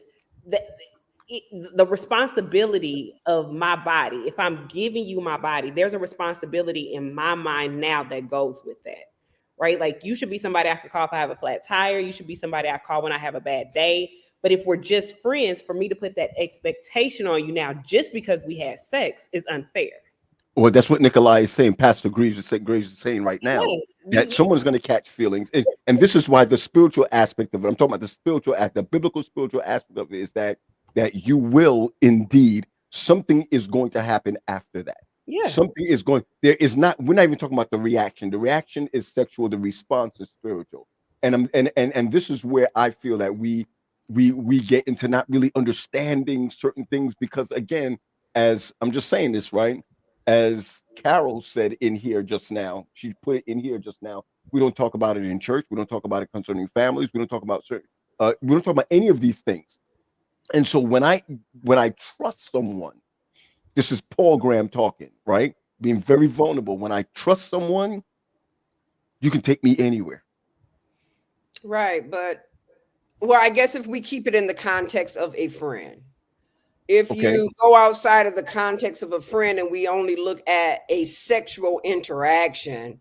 the responsibility of my body, if I'm giving you my body, there's a responsibility in my mind now that goes with that, right? Like, you should be somebody I can call if I have a flat tire. You should be somebody I call when I have a bad day. But if we're just friends, for me to put that expectation on you now just because we had sex is unfair. Well, that's what Nikolai is saying. Pastor Greaves is saying right now, that someone's going to catch feelings. And this is why the spiritual aspect of it, I'm talking about the spiritual aspect, the biblical spiritual aspect of it, is that you will indeed, something is going to happen after that. Yeah. Something is going, we're not even talking about the reaction. The reaction is sexual, the response is spiritual. And this is where I feel that we get into not really understanding certain things, because again, as I'm just saying this, right? As Carol said in here just now, she put it in here just now. We don't talk about it in church. We don't talk about it concerning families. We don't talk about we don't talk about any of these things. And so when I trust someone, this is Paul Graham talking, right? Being very vulnerable. When I trust someone, you can take me anywhere. Right, but I guess if we keep it in the context of a friend. If you go outside of the context of a friend and we only look at a sexual interaction,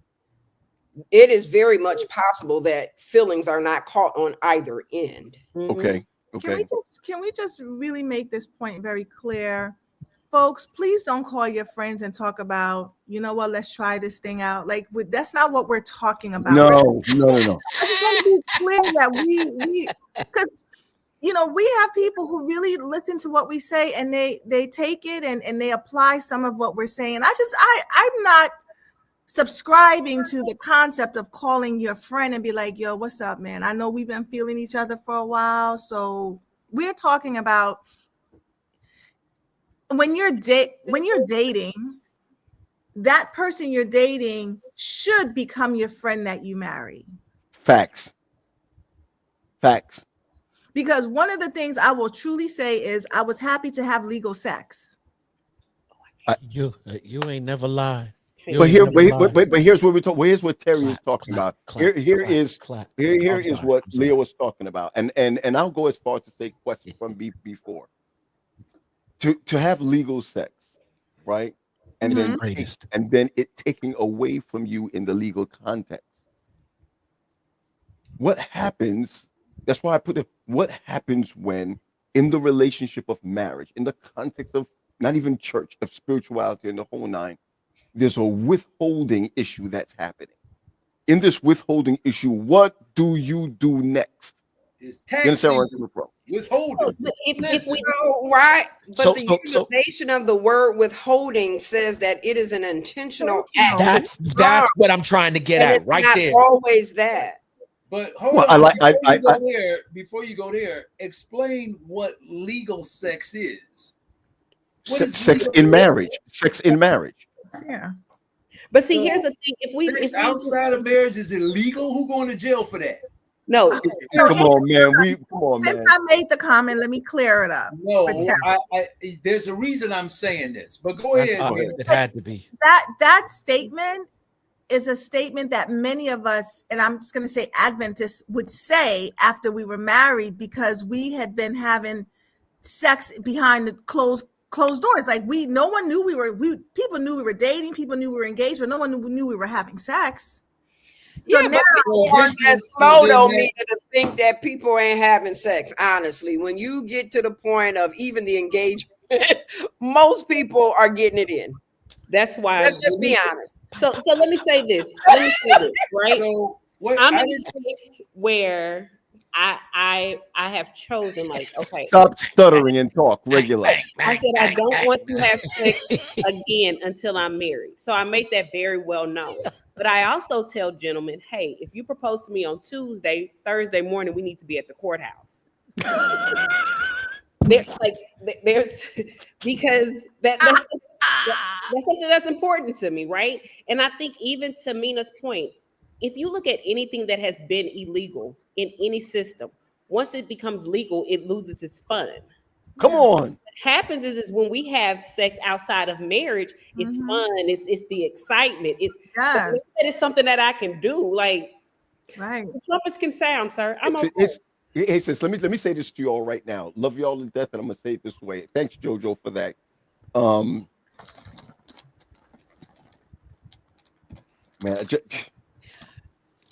it is very much possible that feelings are not caught on either end. Okay. Okay. Can we just really make this point very clear? Folks, please don't call your friends and talk about, you know what, let's try this thing out. Like, that's not what we're talking about. No. I just want to be clear that we because you know, we have people who really listen to what we say and they take it and they apply some of what we're saying. I'm not subscribing to the concept of calling your friend and be like, yo, what's up, man? I know we've been feeling each other for a while. So we're talking about when you're dating, that person you're dating should become your friend that you marry. Facts. Because one of the things I will truly say is I was happy to have legal sex. You ain't never lied. But here's what we're talking. Here's what Terry is talking about. Here is what Leo was talking about, and I'll go as far as to say question from before. To have legal sex, right? And then it taking away from you in the legal context. What happens? That's why I put it. What happens when in the relationship of marriage, in the context of not even church, of spirituality and the whole nine, there's a withholding issue that's happening. In this withholding issue, what do you do next? Is taxing, withholding. If we know, right? But the utilization of the word withholding says that it is an intentional act. That's what I'm trying to get and at it's right not there. Always that. But hold on, before you go there, explain what legal sex is. Sex in marriage. Sex in marriage. Yeah. But see, here's the thing: if we outside of marriage is illegal, who going to jail for that? No. Come on, man. Since I made the comment, let me clear it up. No, there's a reason I'm saying this, but go ahead. It had to be. That statement is a statement that many of us, and I'm just going to say Adventists, would say after we were married because we had been having sex behind the closed doors. Like no one knew people knew we were dating, people knew we were engaged, but no one knew we were having sex. Yeah, but people aren't as slow though, Mia, to think that people ain't having sex. Honestly, when you get to the point of even the engagement, most people are getting it in. That's why. Let's just be honest. So let me say this. Right? So I'm in a place where I have chosen, like, okay. Stop stuttering and talk regularly. I said I don't want to have sex again until I'm married. So I make that very well known. But I also tell gentlemen, hey, if you propose to me on Tuesday, Thursday morning, we need to be at the courthouse. There's because that's something that's important to me, right? And I think even to Mina's point, if you look at anything that has been illegal in any system, once it becomes legal, it loses its fun. Come on. What happens is when we have sex outside of marriage, it's fun. It's the excitement. It's something that I can do. Like, right. The trumpets can sound, sir. I'm okay. It says, let me say this to you all right now. Love you all to death, and I'm gonna say it this way. Thanks, JoJo, for that. Man,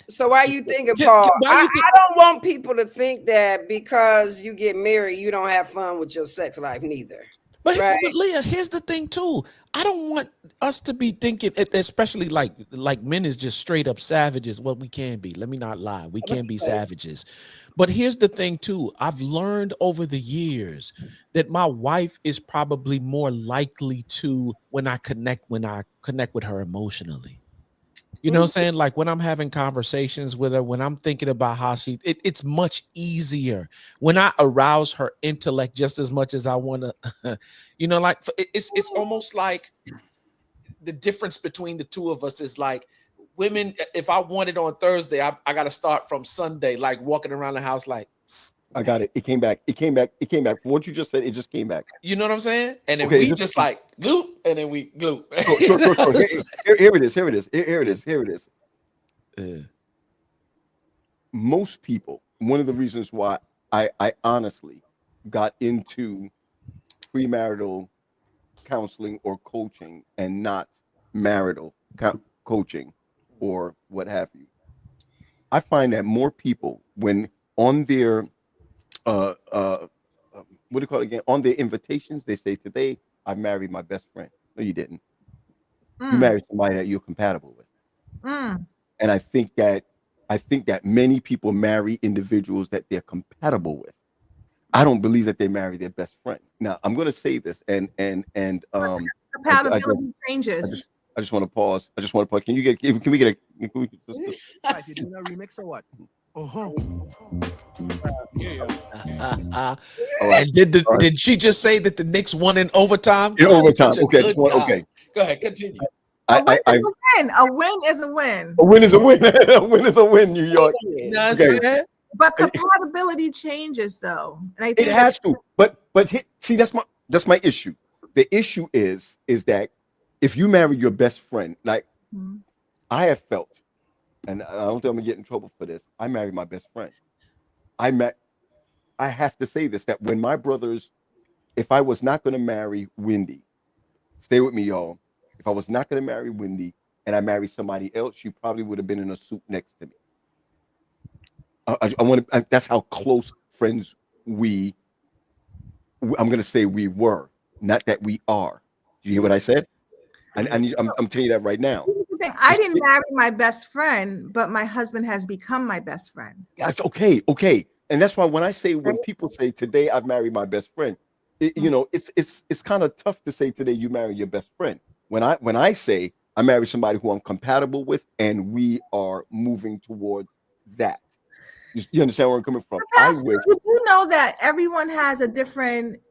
so why you thinking, Paul? I don't want people to think that because you get married, you don't have fun with your sex life neither. But Leah, here's the thing too. I don't want us to be thinking, especially like men is just straight up savages. Well, we can be. Let me not lie. We can be savages. But here's the thing too. I've learned over the years that my wife is probably more likely to when I connect with her emotionally. You know what I'm saying? Like when I'm having conversations with her, when I'm thinking about how it's much easier when I arouse her intellect just as much as I want to, like it's almost like the difference between the two of us is like women. If I want it on Thursday, I got to start from Sunday, like walking around the house like, I got it. It came back. What you just said, it just came back. You know what I'm saying? And then we just like gloop, and then we gloop. Sure. Here it is. Most people, one of the reasons why I honestly got into premarital counseling or coaching and not marital coaching or what have you. I find that more people, when on their what do you call it again? On their invitations, they say, "Today I married my best friend." No, you didn't. You married somebody that you're compatible with. And I think that many people marry individuals that they're compatible with. I don't believe that they marry their best friend. Now, I'm going to say this, and Compatibility changes. I just want to pause. Can we get a Right, you doing a remix or what? all right. And did she just say that the Knicks won in overtime? In God is overtime. such a Okay, good go guy. Go ahead, continue. A win is a win. A win is a win. A win is a win. A win is a win, New York. Okay. But compatibility changes, though. And I think It has to. But see, that's my issue. The issue is that if you marry your best friend, like I have felt, and I don't think I'm gonna get in trouble for this. I married my best friend. I have to say this, that when my brothers, if I was not gonna marry Wendy, stay with me, y'all. If I was not gonna marry Wendy and I married somebody else, she probably would have been in a suit next to me. I want to. That's how close friends I'm going to say we were, not that we are. Do you hear what I said? I'm telling you that right now. I didn't marry my best friend, but my husband has become my best friend. Okay. And that's why when people say today I've married my best friend, it's kind of tough to say today you marry your best friend. When I say I marry somebody who I'm compatible with and we are moving towards that. You understand where I'm coming from? You do know that everyone has a different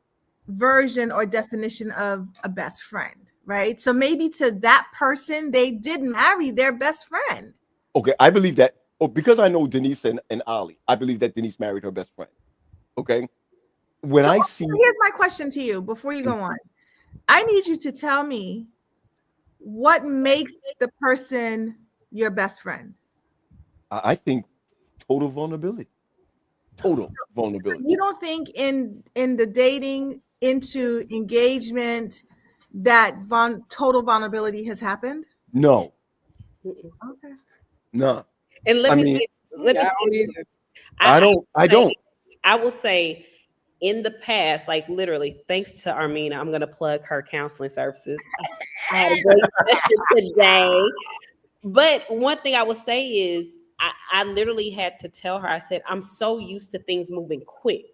version or definition of a best friend, right? So maybe to that person, they did marry their best friend. Okay, I believe that. Because I know Denise and Ali, I believe that Denise married her best friend. Okay. Here's my question to you before you go on. I need you to tell me what makes the person your best friend. I think total vulnerability. You don't think in the dating into engagement that total vulnerability has happened? No. Okay. No. And let me say, I don't. I will say in the past, like literally, thanks to Armina, I'm going to plug her counseling services. I had a great session today. But one thing I will say is I literally had to tell her, I said, I'm so used to things moving quick,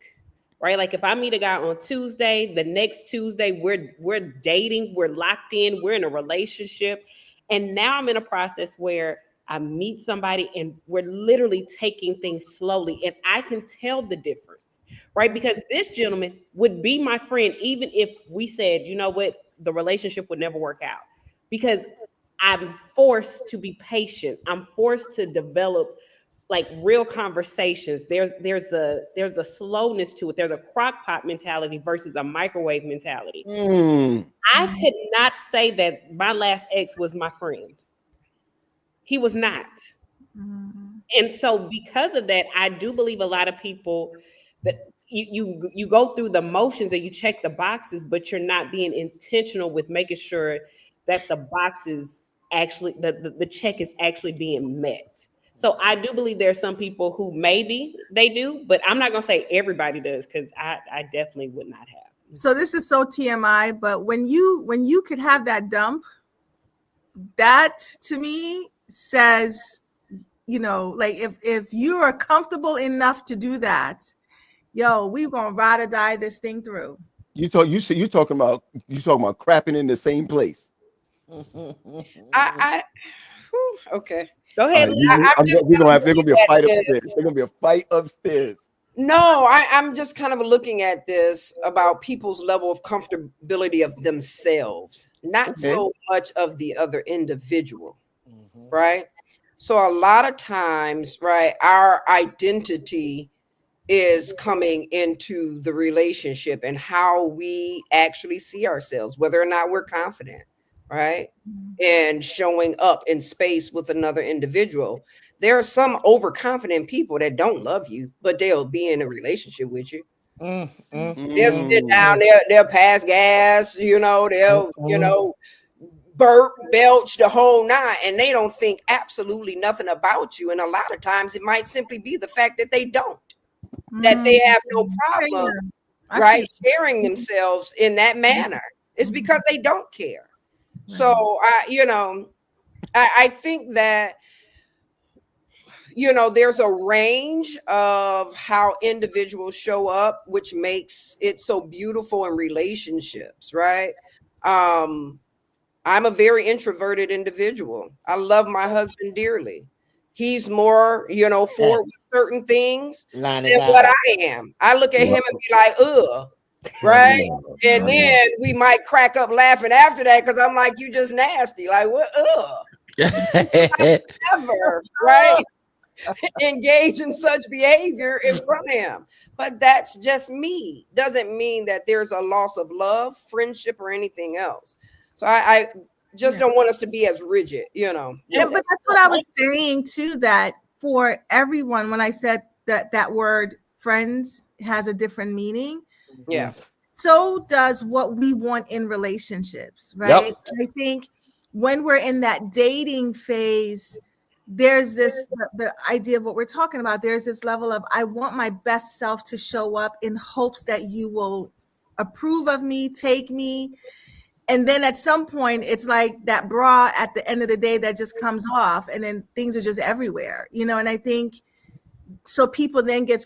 right? Like if I meet a guy on Tuesday, the next Tuesday, we're dating, we're locked in, we're in a relationship. And now I'm in a process where I meet somebody and we're literally taking things slowly. And I can tell the difference, right? Because this gentleman would be my friend, even if we said, you know what, the relationship would never work out. Because I'm forced to be patient. I'm forced to develop like real conversations. There's a slowness to it. There's a crock pot mentality versus a microwave mentality. I could not say that my last ex was my friend. He was not. And so because of that, I do believe a lot of people that you go through the motions and you check the boxes, but you're not being intentional with making sure that the boxes actually, the check is actually being met. So I do believe there are some people who maybe they do, but I'm not going to say everybody does because I definitely would not have. So this is so TMI, but when you could have that dump, that to me says, like if you are comfortable enough to do that, we're gonna ride or die this thing through. You're talking about crapping in the same place. Okay. Go ahead. There's gonna be a fight upstairs. There's gonna be a fight upstairs. No, I'm just kind of looking at this about people's level of comfortability of themselves, not so much of the other individual, right? So a lot of times, right, our identity is coming into the relationship and how we actually see ourselves, whether or not we're confident, right? And showing up in space with another individual. There are some overconfident people that don't love you, but they'll be in a relationship with you. They'll sit down, they'll pass gas, they'll, burp, belch, the whole nine, and they don't think absolutely nothing about you. And a lot of times it might simply be the fact that they don't, that they have no problem, right, sharing themselves in that manner. It's because they don't care. So I think that, there's a range of how individuals show up, which makes it so beautiful in relationships, right? I'm a very introverted individual. I love my husband dearly. He's more, for certain things than what I am. I look at him and be like, ugh, right? And then we might crack up laughing after that because I'm like, you just nasty. Like, what? Ugh. Never, right? Engage in such behavior in front of him. But that's just me. Doesn't mean that there's a loss of love, friendship, or anything else. So I just don't want us to be as rigid, Yeah, but that's what I was saying too, that for everyone, when I said that word friends has a different meaning. Yeah. So does what we want in relationships, right? Yep. I think when we're in that dating phase, there's this the idea of what we're talking about. There's this level of, I want my best self to show up in hopes that you will approve of me, take me. And then at some point, it's like that bra at the end of the day that just comes off, and then things are just everywhere, and I think so people then get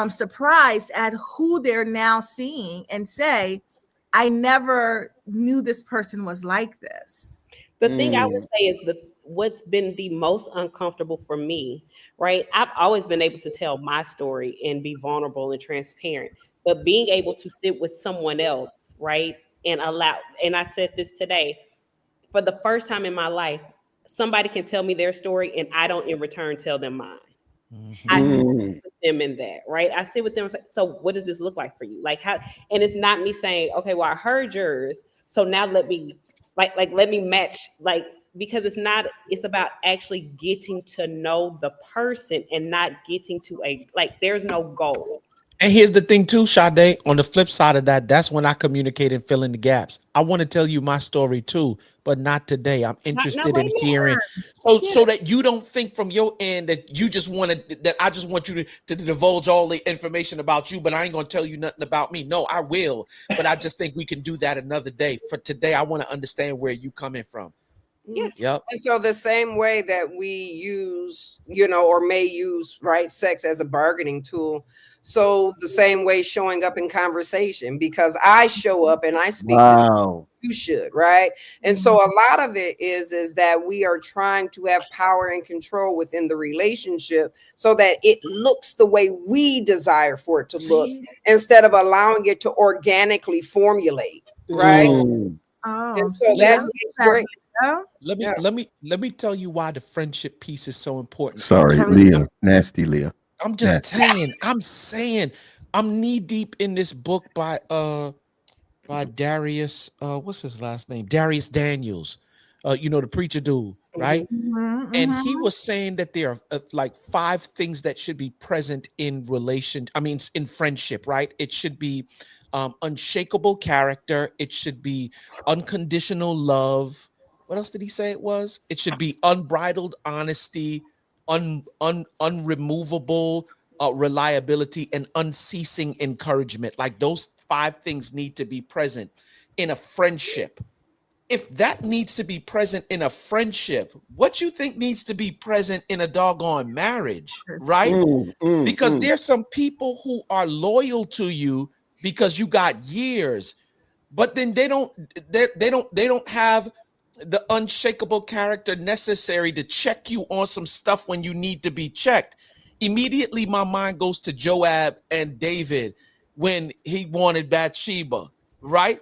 surprised at who they're now seeing and say, I never knew this person was like this. The thing I would say is what's been the most uncomfortable for me, right? I've always been able to tell my story and be vulnerable and transparent, but being able to sit with someone else, right? And I said this today, for the first time in my life, somebody can tell me their story and I don't in return tell them mine. I sit with them in that, right? I sit with them and say, so what does this look like for you? Like how, and it's not me saying, okay, well, I heard yours, so now let me let me match, because it's about actually getting to know the person and not getting to there's no goal. And here's the thing too, Sade, on the flip side of that, that's when I communicate and fill in the gaps. I want to tell you my story too, but not today. I'm interested in hearing so that you don't think from your end that you just that I just want you to divulge all the information about you, but I ain't going to tell you nothing about me. No, I will. But I just think we can do that another day. For today, I want to understand where you coming from. Yeah. Yep. And so the same way that we use, or may use, right, sex as a bargaining tool. So the same way showing up in conversation, because I show up and I speak to you should, right? And so a lot of it is that we are trying to have power and control within the relationship so that it looks the way we desire for it to look, instead of allowing it to organically formulate, right? And so that's great. Let me tell you why the friendship piece is so important. Sorry, Leah, nasty Leah. I'm just saying, I'm knee deep in this book by Darius, what's his last name? Darius Daniels, the preacher dude, right? And he was saying that there are like 5 things that should be present in in friendship, right? It should be unshakable character. It should be unconditional love. What else did he say it was? It should be unbridled honesty, unremovable reliability, and unceasing encouragement. Like those 5 things need to be present in a friendship. If that needs to be present in a friendship, what you think needs to be present in a doggone marriage, right? Because there's some people who are loyal to you because you got years, but then they don't have the unshakable character necessary to check you on some stuff when you need to be checked. Immediately my mind goes to Joab and David when he wanted Bathsheba, right?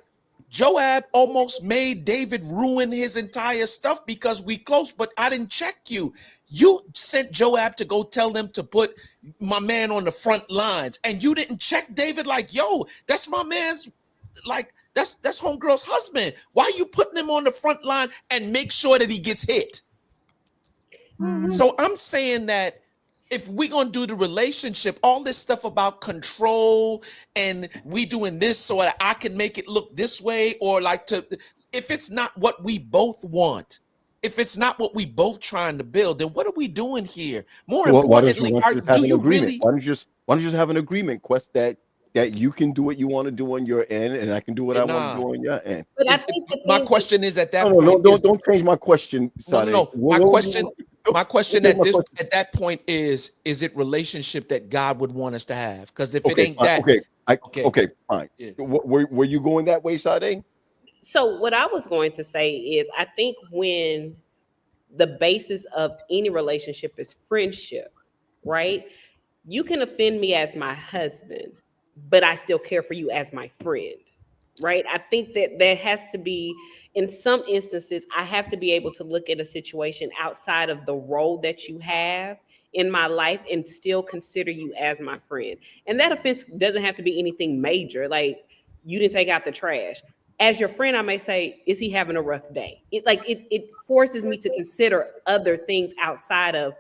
Joab almost made David ruin his entire stuff because we close, but I didn't check you. You sent Joab to go tell them to put my man on the front lines, and you didn't check David like, yo, that's my man's, like, that's homegirl's husband. Why are you putting him on the front line and make sure that he gets hit? So I'm saying that if we're going to do the relationship, all this stuff about control and we doing this so that I can make it look this way, or like if it's not what we both want, if it's not what we both trying to build, then what are we doing here? More So why don't importantly, you just have do an you agreement? really? Why don't you just have an agreement, Quest, that you can do what you want to do on your end, and I can do what I want to Nah. do on your end. But I think the My thing question is at that No, point. don't change my question, No, Sade. My question change my at that point is it relationship that God would want us to have? Because if it Okay, ain't fine. that, Okay, fine. Yeah. Were you going that way, Sade? So what I was going to say is I think when the basis of any relationship is friendship, right? You can offend me as my husband, but I still care for you as my friend, right? I think that there has to be, in some instances, I have to be able to look at a situation outside of the role that you have in my life and still consider you as my friend. And that offense doesn't have to be anything major, like you didn't take out the trash. As your friend, I may say, is he having a rough day? It forces me to consider other things outside of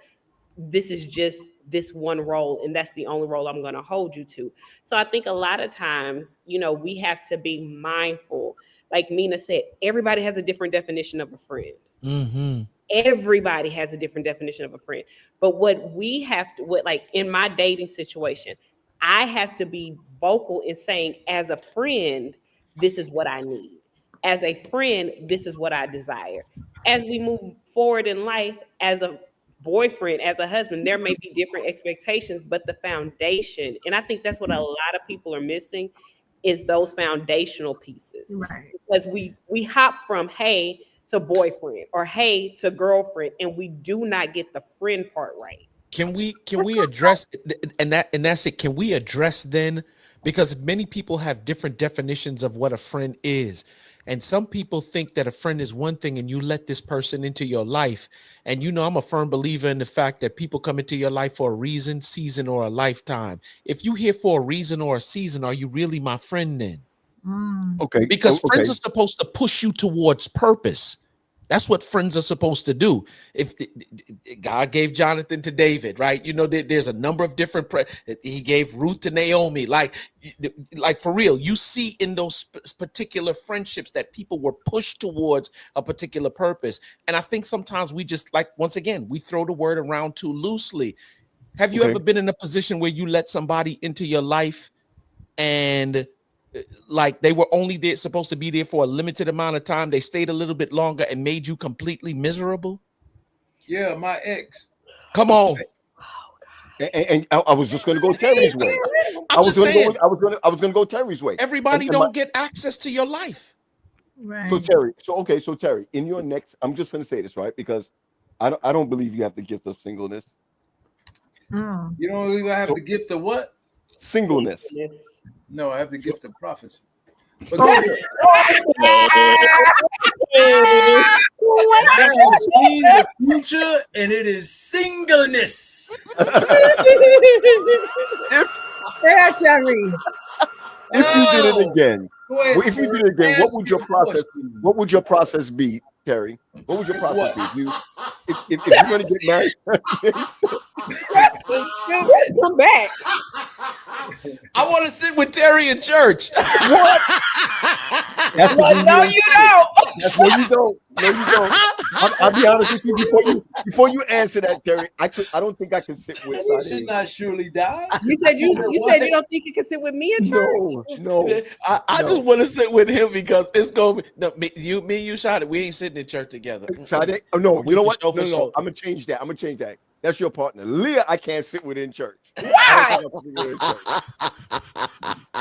this is just this one role and that's the only role I'm going to hold you to. So I think a lot of times, we have to be mindful. Like Mina said, everybody has a different definition of a friend. Mm-hmm. Everybody has a different definition of a friend. But what we have to, like in my dating situation, I have to be vocal in saying, as a friend, this is what I need. As a friend, this is what I desire. As we move forward in life, as a boyfriend, as a husband, there may be different expectations, but the foundation, and I think that's what a lot of people are missing, is those foundational pieces. Right. Because we hop from hey to boyfriend or hey to girlfriend, and we do not get the friend part right. Can we address and that's it? Can we address then, because many people have different definitions of what a friend is, and some people think that a friend is one thing, and you let this person into your life, and I'm a firm believer in the fact that people come into your life for a reason, season, or a lifetime. If you here for a reason or a season, are you really my friend then? Okay, Because friends are supposed to push you towards purpose. That's what friends are supposed to do. If God gave Jonathan to David, right? There's a number of different. He gave Ruth to Naomi. Like for real, you see in those particular friendships that people were pushed towards a particular purpose. And I think sometimes we just, like, once again, we throw the word around too loosely. Have you ever been in a position where you let somebody into your life and like they were only there supposed to be there for a limited amount of time, they stayed a little bit longer and made you completely miserable? Yeah, my ex. Come on. And I was just going to go Terry's way. I was going to go Terry's way. Everybody don't get access to your life. Right. So Terry, in your next, I'm just going to say this, right? Because I don't believe you have the gift of singleness. You don't even have the gift of what? Singleness. No, I have the gift of prophecy. But I have seen the future, and it is singleness. Yeah, Jerry. If you did it again, what would your process be, Terry? What would your process be? If you're going to get married, Come back. I want to sit with Terry in church. What? That's what no, you don't. That's what you don't. No, you don't. I'll be honest with you. Before you answer that, Terry, I don't think I can sit with. You should not surely die. You said you don't think you can sit with me in church? No. I just want to sit with him because it's going to be you shot it. We ain't sitting in church together. Sade, oh no, you know what? No. I'm gonna change that. That's your partner. Leah, I can't sit with in church. Why?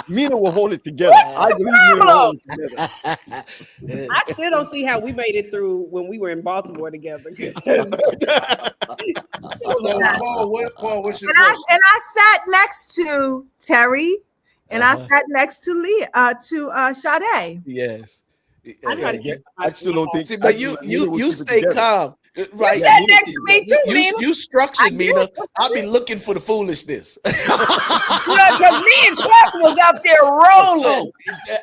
Mina will hold it together. I believe Mina will hold it together. I still don't see how we made it through when we were in Baltimore together. Paul, what's your question? And I sat next to Terry, and I sat next to Leah, to Sade. Yes. I still don't think. See, but you stay calm. Right. You sat next to me too, Mina. You structured, Mina. I've been looking for the foolishness. Because me and Quest was up there rolling.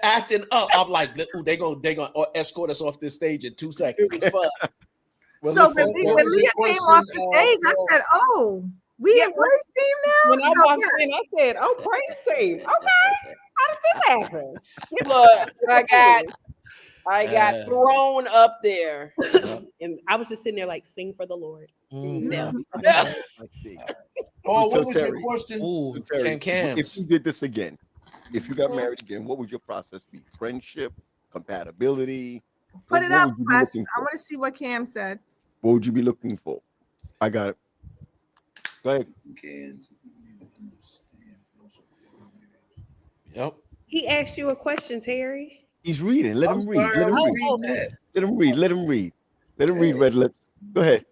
Acting up. I'm like, they gonna escort us off this stage in 2 seconds. It was fun. So when Leah came off the stage, I said, "Oh, we in praise team now." When I walked in, I said, "Oh, praise team. Okay, how did this happen?" Look, I got thrown up there. And I was just sitting there like, sing for the Lord. Yeah. I see. Paul, So, what was your Terry, question? Ooh, Terry, if cams. you did this again, if you got married again, what would your process be? Friendship, compatibility? Put it up, would you be Wes. looking I for? want to see what Cam said. What would you be looking for? I got it. Go ahead. Yep. He asked you a question, Terry. He's reading. Let him read. sorry, Let I him was read. reading that. Let him read. Let him read. Let him read, Red Lips. Go ahead.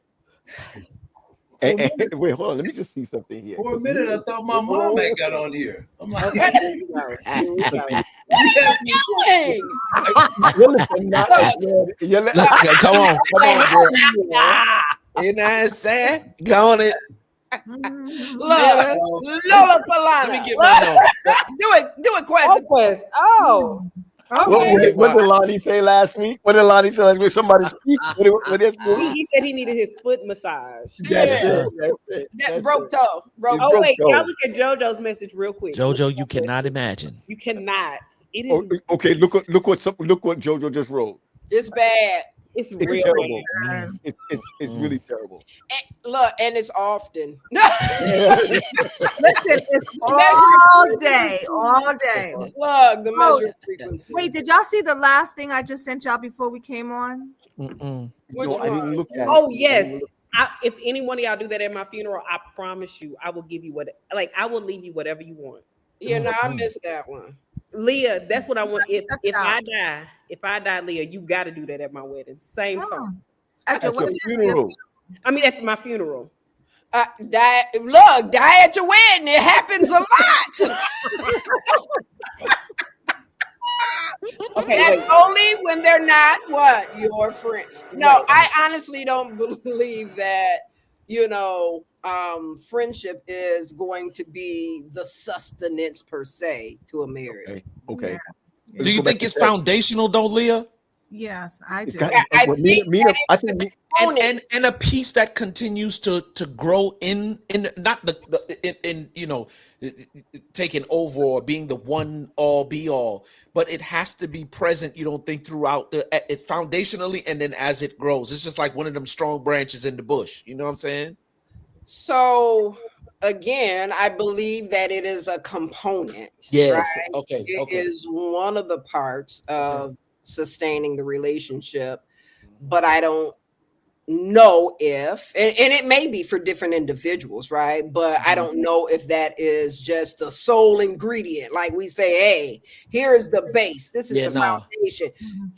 Wait, hold on. Let me just see something here. For a minute, I thought my mom had got on here. I'm like, Okay, here we go. Here we go. You're listening, not you're Come on, girl. You know what I'm saying? Go on it. Look, Lola Falana. Let me get mine on. Do it, Quest. Oh, What did Lonnie say last week? What did Lonnie say last week? Somebody speak. he said he needed his foot massage. That's Yeah. it. That broke toe. Broke Oh toe. wait, y'all look at JoJo's message real quick. JoJo, you cannot imagine. You cannot. It is. Okay, look what JoJo just wrote. It's bad. It's It's real terrible. bad. It's really terrible. Look, and it's often. Listen, it's all day, all day. Look, the measured frequency. Wait, did y'all see the last thing I just sent y'all before we came on? No, I didn't look at Oh it. yes. If any one of y'all do that at my funeral, I promise you, I will give you I will leave you whatever you want. You know, I missed that one. Leah, that's what I want. If I die, Leah, you got to do that at my wedding. Same song. At your funeral. I mean, at my funeral. Die at your wedding. It happens a lot. Okay, that's only when they're not what your friend. No, I honestly don't believe that. Friendship is going to be the sustenance per se to a marriage. Okay. Yeah. Do you think it's foundational though, Leah? Yes, I do. I think and a piece that continues to grow in not the taking over or being the one all be all, but it has to be present. You don't think throughout it foundationally, and then as it grows, it's just like one of them strong branches in the bush. You know what I'm saying? So again, I believe that it is a component. Yes. Right? Okay. It is one of the parts of sustaining the relationship, but I don't know if, and it may be for different individuals, right? But I don't know if that is just the sole ingredient. Like we say, hey, here is the base. This is the foundation.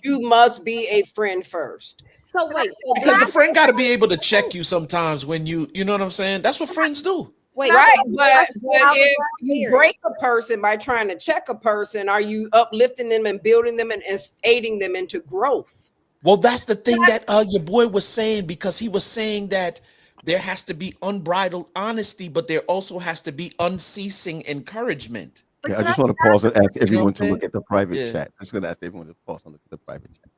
You must be a friend first. So wait, because the friend got to be able to check you sometimes when you know what I'm saying? That's what friends do. Wait, right, but if you break a person by trying to check a person, are you uplifting them and building them and aiding them into growth? Well, that's the thing that your boy was saying, because he was saying that there has to be unbridled honesty, but there also has to be unceasing encouragement. Yeah, I just want to pause and ask everyone to look at the private chat. I'm just going to ask everyone to pause and look at the private chat.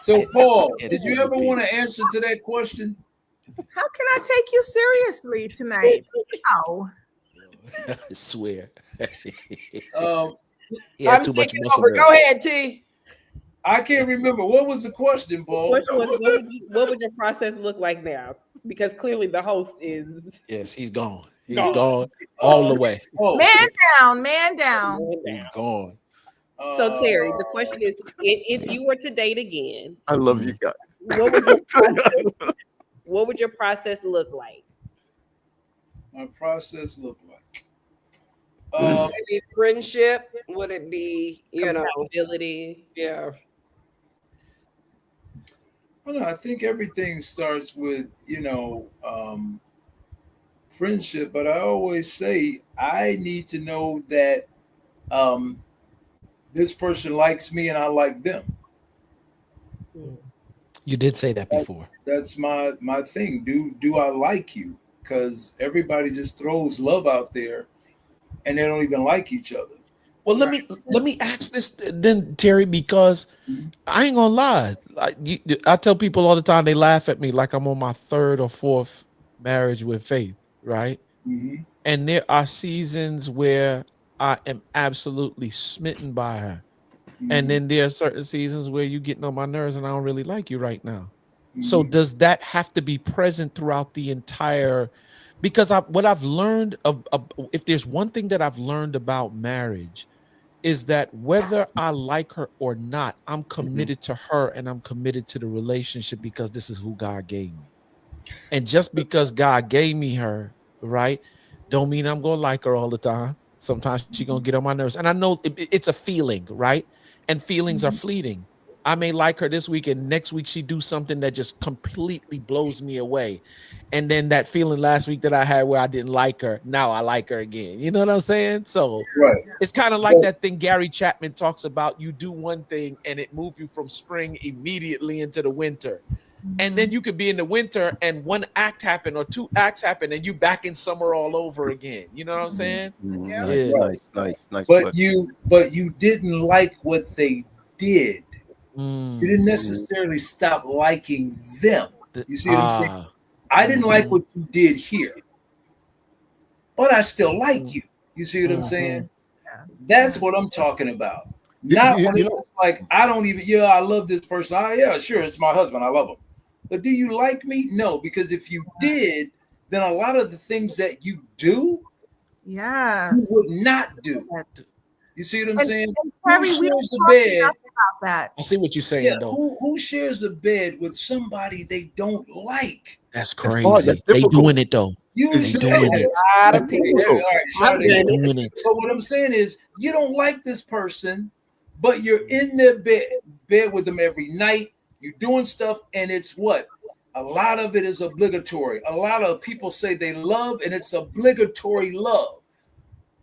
So, Paul, did you ever want to answer to that question? How can I take you seriously tonight? No. I swear. I'm too much taking muscle. over. Go ahead, T. I can't remember. What was the question, Paul? The question was, what would your process look like now? Because clearly the host is. Yes, he's gone. He's gone all the way. Man down, man down. He's gone. So Terry, the question is, if you were to date again, I love you guys. What would your process look like? My process look like? Would it be friendship? Would it be, compatibility? Yeah. Well, no, I think everything starts with, friendship, but I always say I need to know that this person likes me and I like them. You did say that before. That's my thing. Do I like you? Because everybody just throws love out there and they don't even like each other. Well, let me ask this then, Terry, because I ain't gonna lie. I tell people all the time, they laugh at me like I'm on my third or fourth marriage with Faith, right? Mm-hmm. And there are seasons where I am absolutely smitten by her. And then there are certain seasons where you're getting on my nerves and I don't really like you right now. So does that have to be present throughout the entire? Because what I've learned if there's one thing that I've learned about marriage is that whether I like her or not, I'm committed to her and I'm committed to the relationship because this is who God gave me. And just because God gave me her, right, don't mean I'm gonna like her all the time. Sometimes she's gonna get on my nerves. And I know it's a feeling, right? And feelings are fleeting. I may like her this week, and next week she do something that just completely blows me away. And then that feeling last week that I had where I didn't like her, now I like her again. You know what I'm saying? So it's kind of like that thing Gary Chapman talks about. You do one thing and it moves you from spring immediately into the winter. And then you could be in the winter and one act happen or two acts happen and you back in summer all over again. You know what I'm saying? Nice. But you didn't like what they did. You didn't necessarily stop liking them. You see what I'm saying? I didn't like what you did here, but I still like you. You see what I'm saying? That's what I'm talking about. Not when it's like I don't even. Yeah, I love this person. Yeah, sure, it's my husband. I love him. But do you like me? No, because if you did, then a lot of the things that you do, you would not do. You see what I'm saying? Terry, who we shares the bed? About that. I see what you're saying, though. Who shares a bed with somebody they don't like? That's crazy. They doing it though. They doing it. Doing it. So what I'm saying is, you don't like this person, but you're in their bed with them every night. You're doing stuff, and it's what? A lot of it is obligatory. A lot of people say they love, and it's obligatory love.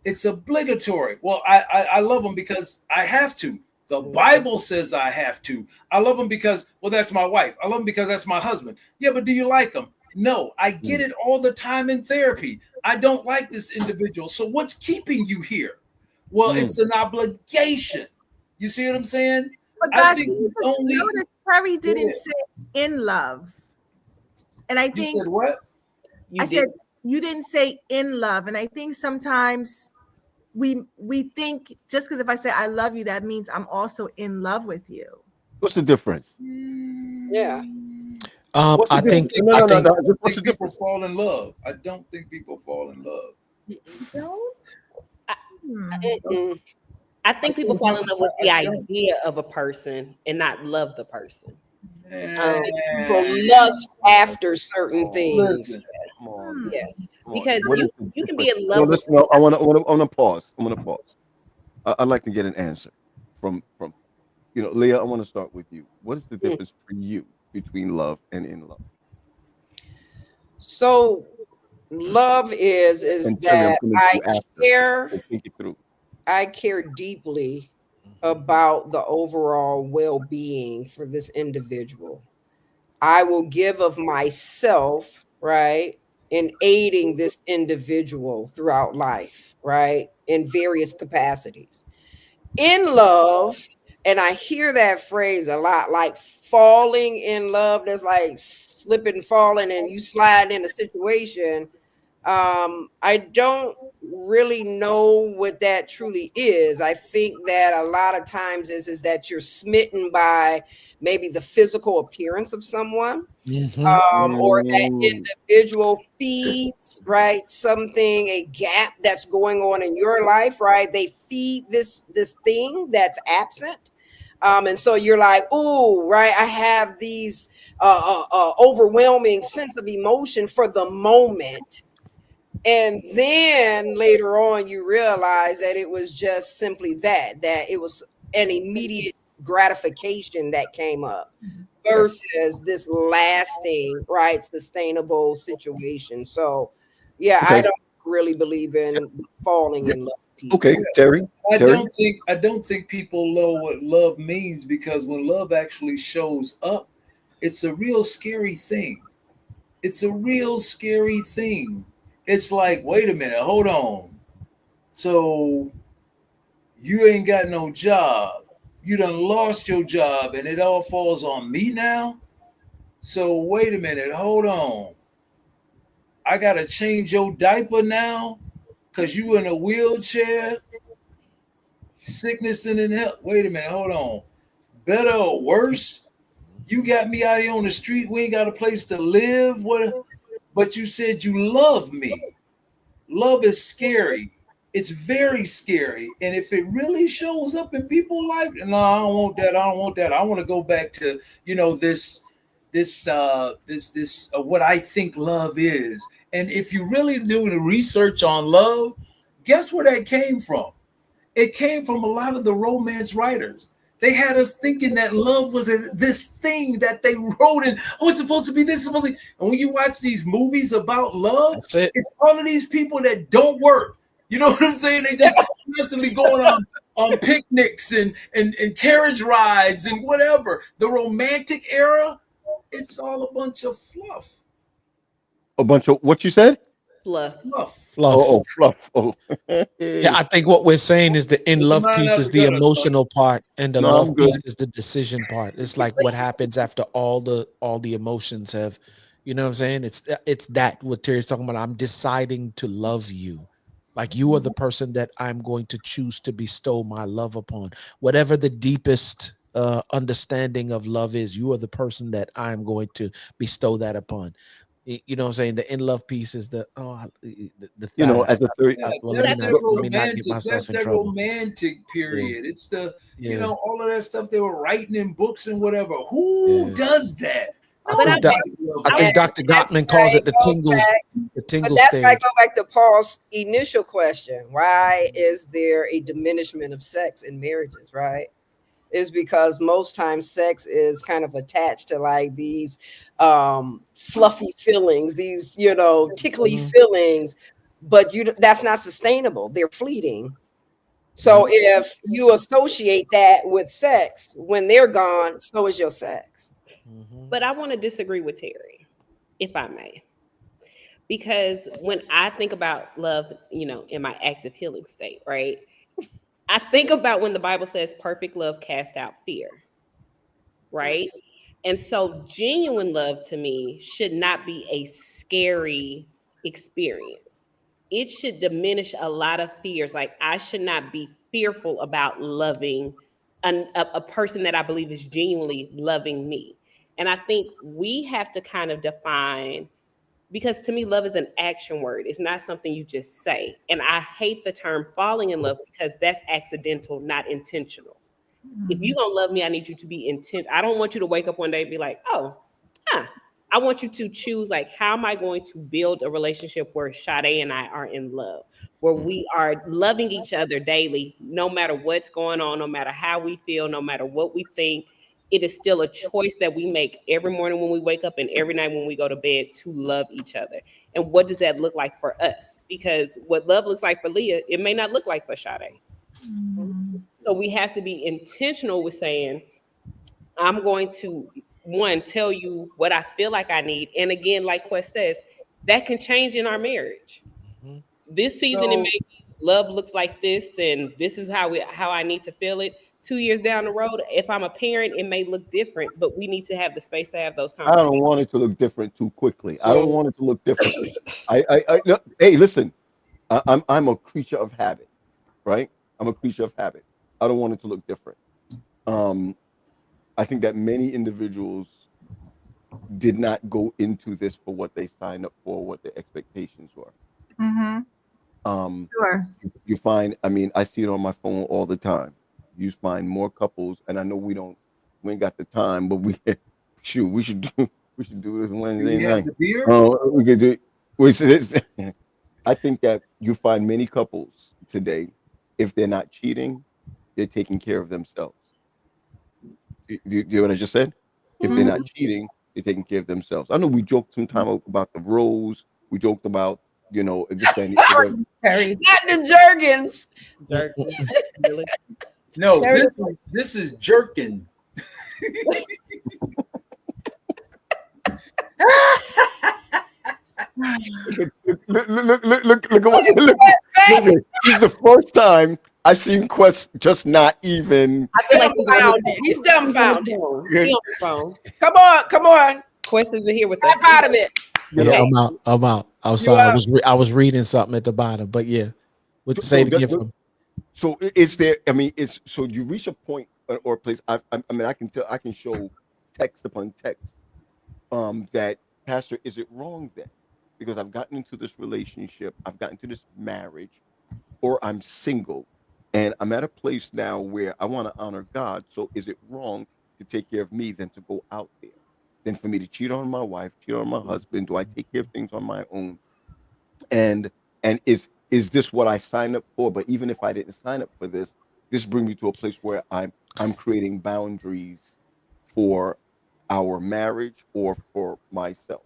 It's obligatory. Well, I love them because I have to. The Bible says I have to. I love them because, well, that's my wife. I love them because that's my husband. Yeah, but do you like them? No, I get it all the time in therapy. I don't like this individual. So what's keeping you here? Well, it's an obligation. You see what I'm saying? But guys, notice Terry didn't say in love. And I think you said what? I said you didn't say in love. And I think sometimes we think just because if I say I love you, that means I'm also in love with you. What's the difference? Yeah. I think people fall in love. I don't think people fall in love. You don't? I think people fall in love with the idea of a person and not love the person. People lust after certain things. Yeah, because you can be in love. I want to pause. I'm going to pause. I'd like to get an answer from Leah. I want to start with you. What is the difference for you between love and in love? So, love is that I care deeply about the overall well-being for this individual. I will give of myself, right, in aiding this individual throughout life, right, in various capacities. In love, and I hear that phrase a lot, like falling in love, there's like slipping, falling, and you slide in a situation. I don't really know what that truly is. I think that a lot of times is that you're smitten by maybe the physical appearance of someone, or that individual feeds, right, something, a gap that's going on in your life, right? They feed this thing that's absent. And so you're like, oh, right, I have these overwhelming sense of emotion for the moment. And then later on, you realize that it was just simply that it was an immediate gratification that came up versus this lasting, right, sustainable situation. So, yeah, I don't really believe in falling in love. Okay, Terry. I don't think people know what love means, because when love actually shows up, it's a real scary thing. It's a real scary thing. It's like, wait a minute, hold on. So you ain't got no job. You done lost your job and it all falls on me now? So wait a minute, hold on. I gotta change your diaper now because you in a wheelchair? sickness and in health. Wait a minute, hold on. Better or worse? You got me out here on the street. We ain't got a place to live. What? But you said you love me. Love is scary. It's very scary. And if it really shows up in people's life, no, I don't want that. I don't want that. I want to go back to, this what I think love is. And if you really do the research on love, guess where that came from? It came from a lot of the romance writers. They had us thinking that love was this thing that they wrote in. Oh, it's supposed to be this, supposed to be. And when you watch these movies about love, it's all of these people that don't work. You know what I'm saying? They just constantly going on picnics and carriage rides and whatever. The romantic era, it's all a bunch of fluff. A bunch of what you said? Fluff. Oh, fluff. Oh. Yeah, I think what we're saying is the in love piece is the emotional part, and the love piece is the decision part. It's like what happens after all the emotions have, you know what I'm saying? It's that what Terry's talking about. I'm deciding to love you. Like you are the person that I'm going to choose to bestow my love upon. Whatever the deepest understanding of love is, you are the person that I'm going to bestow that upon. You know what I'm saying? The in love piece is the you know, as a third, that's that romantic period. It's the all of that stuff they were writing in books and whatever. Who does that? I think Dr. Gottman calls it the tingles. The tingle but that's stage. why I go back to Paul's initial question. Why is there a diminishment of sex in marriages, right? Is because most times sex is kind of attached to like these fluffy feelings, these, tickly feelings, but that's not sustainable. They're fleeting. So if you associate that with sex, when they're gone, so is your sex. But I want to disagree with Terry, if I may. Because when I think about love, in my active healing state, right? I think about when the Bible says perfect love casts out fear, right? And so genuine love to me should not be a scary experience. It should diminish a lot of fears. Like I should not be fearful about loving a person that I believe is genuinely loving me. And I think we have to kind of define, because to me, love is an action word. It's not something you just say. And I hate the term falling in love because that's accidental, not intentional. If you're going to love me, I need you to be intent. I don't want you to wake up one day and be like, I want you to choose, like, how am I going to build a relationship where Sade and I are in love, where we are loving each other daily, no matter what's going on, no matter how we feel, no matter what we think. It is still a choice that we make every morning when we wake up and every night when we go to bed to love each other. And what does that look like for us? Because what love looks like for Leah, it may not look like for Sade. So we have to be intentional with saying, I'm going to, one, tell you what I feel like I need. And again, like Quest says, that can change in our marriage. This season, it may be love looks like this, and this is how I need to feel it. 2 years down the road, if I'm a parent, it may look different, but we need to have the space to have those conversations. I don't want it to look different too quickly. I don't want it to look differently. Hey, listen, I'm a creature of habit, right? I'm a creature of habit. I don't want it to look different. I think that many individuals did not go into this for what they signed up for, what their expectations were. Sure. You find, I see it on my phone all the time. You find more couples, and I know we ain't got the time, but we should do this Wednesday night. We could do it. I think that you find many couples today, if they're not cheating, they're taking care of themselves. Do you hear what I just said? If they're not cheating, they're taking care of themselves. I know we joked sometime about the rose. We joked about, this and not the Jergens. Really? No, this is Jerkins. Look at what this is the first time I've seen Quest just not even. I feel like he's dumbfounded. He's on the phone. Come on. Quest isn't here with us. Step out of it. Yeah, I'm out. I'm sorry. I was reading something at the bottom, but yeah. Say it again for me. So is there? I mean, it's so you reach a point or a place. I mean, I can tell. I can show text upon text. That Pastor, is it wrong then? Because I've gotten into this relationship, I've gotten into this marriage, or I'm single, and I'm at a place now where I want to honor God. So is it wrong to take care of me than to go out there? Than for me to cheat on my wife, cheat on my husband? Do I take care of things on my own? And is this what I signed up for? But even if I didn't sign up for this, this brings me to a place where I'm creating boundaries for our marriage or for myself.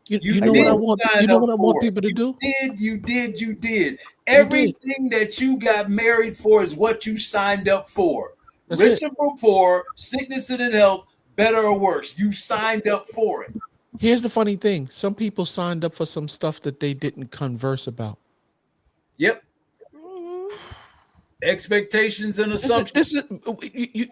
You know what I want? You know what I want people to do? You did. Everything that you got married for is what you signed up for. That's Rich it. or poor, sickness and in health, better or worse. You signed up for it. Here's the funny thing. Some people signed up for some stuff that they didn't converse about. Yep. Expectations and assumptions. This is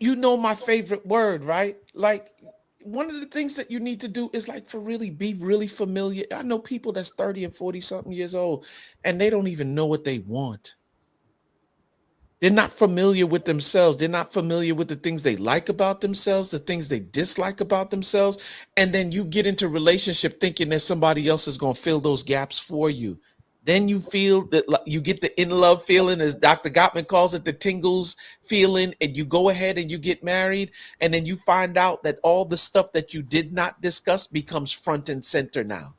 you know my favorite word, right? Like one of the things that you need to do is like for really be really familiar. I know people that's 30 and 40 something years old and they don't even know what they want. They're not familiar with themselves. They're not familiar with the things they like about themselves, the things they dislike about themselves. And then you get into relationship thinking that somebody else is going to fill those gaps for you. Then you feel that you get the in love feeling, as Dr. Gottman calls it, the tingles feeling, and you go ahead and you get married. And then you find out that all the stuff that you did not discuss becomes front and center now.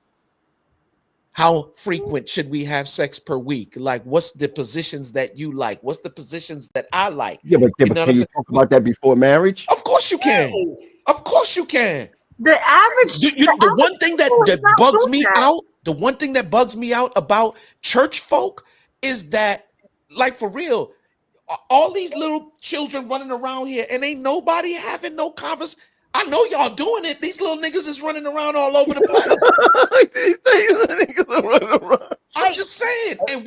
How frequent should we have sex per week? Like, what's the positions that you like? What's the positions that I like? Yeah, but can you talk about that before marriage? Of course you can. Of course you can. The average. The one thing that bugs me out, the one thing that bugs me out about church folk is that, like, for real, all these little children running around here and ain't nobody having no conversation. I know y'all doing it. These little niggas is running around all over the place. I'm just saying. And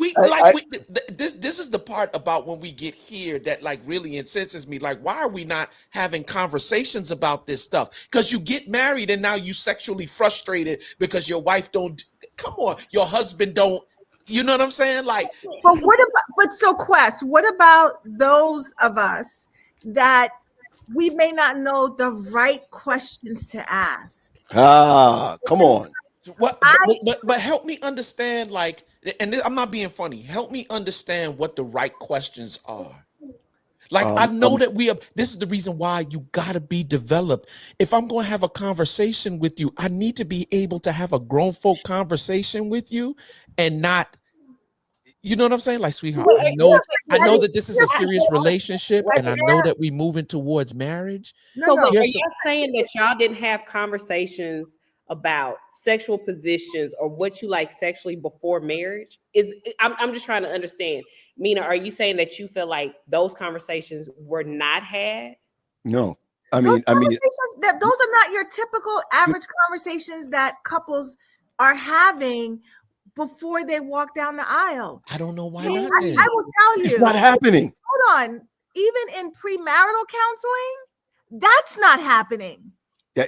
this is the part about when we get here that like really incenses me. Like, why are we not having conversations about this stuff? Because you get married and now you sexually frustrated because your wife don't. Come on, your husband don't. You know what I'm saying? Like, but what about? But so, Quest, what about those of us that we may not know the right questions to ask? Come on. But help me understand, like, and I'm not being funny. Help me understand what the right questions are. Like, I know that this is the reason why you got to be developed. If I'm going to have a conversation with you, I need to be able to have a grown folk conversation with you and not, you know what I'm saying? Like, sweetheart, I know that this is a serious relationship and I know that we moving towards marriage. So wait, are y'all saying that y'all didn't have conversations about sexual positions or what you like sexually before marriage? I'm just trying to understand. Mina, are you saying that you feel like those conversations were not had? No. Those are not your typical average conversations that couples are having before they walk down the aisle. I don't know why not. I will tell you. It's not happening. Hold on. Even in premarital counseling, that's not happening.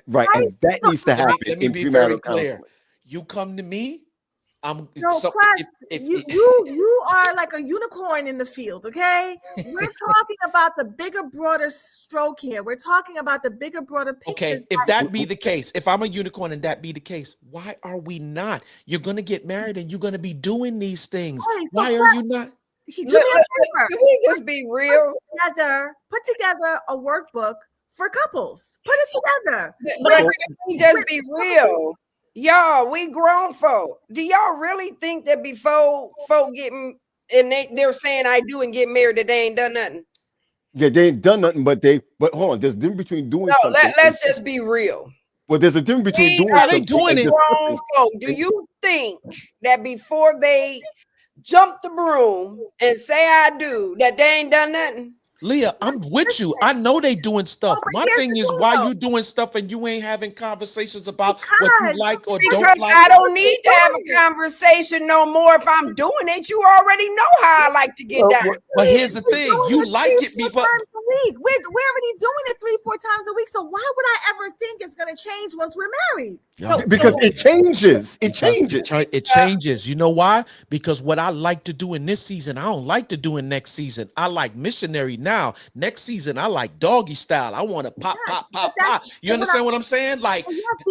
Right. And that needs to happen. Let me be very clear. You come to me, you are like a unicorn in the field, okay? We're talking about the bigger, broader stroke here. We're talking about the bigger, broader picture. Okay, if that be the case, if I'm a unicorn and that be the case, why are we not? You're going to get married and you're going to be doing these things. Why are you not? Can we just be real? Put together a workbook for couples. Put it together. But can we just be real? Y'all, we grown folk. Do y'all really think that before folk getting and they're saying I do and get married that they ain't done nothing? Yeah, they ain't done nothing, but hold on. There's a difference between doing something. Let's just be real. Well, there's a difference between doing it. Grown folk. Do you think that before they jump the broom and say I do, that they ain't done nothing? Leah, I'm with you. I know they doing stuff. My thing is why you doing stuff and you ain't having conversations about what you like or don't like. Because I don't need to have a conversation no more. If I'm doing it, you already know how I like to get down. But here's the thing. You like it, but week. We're already doing it 3-4 times a week. So why would I ever think it's going to change once we're married? Because it changes. It changes. It changes. You know why? Because what I like to do in this season, I don't like to do in next season. I like missionary now. Next season, I like doggy style. I want to pop. You understand what I'm saying? Like, yes,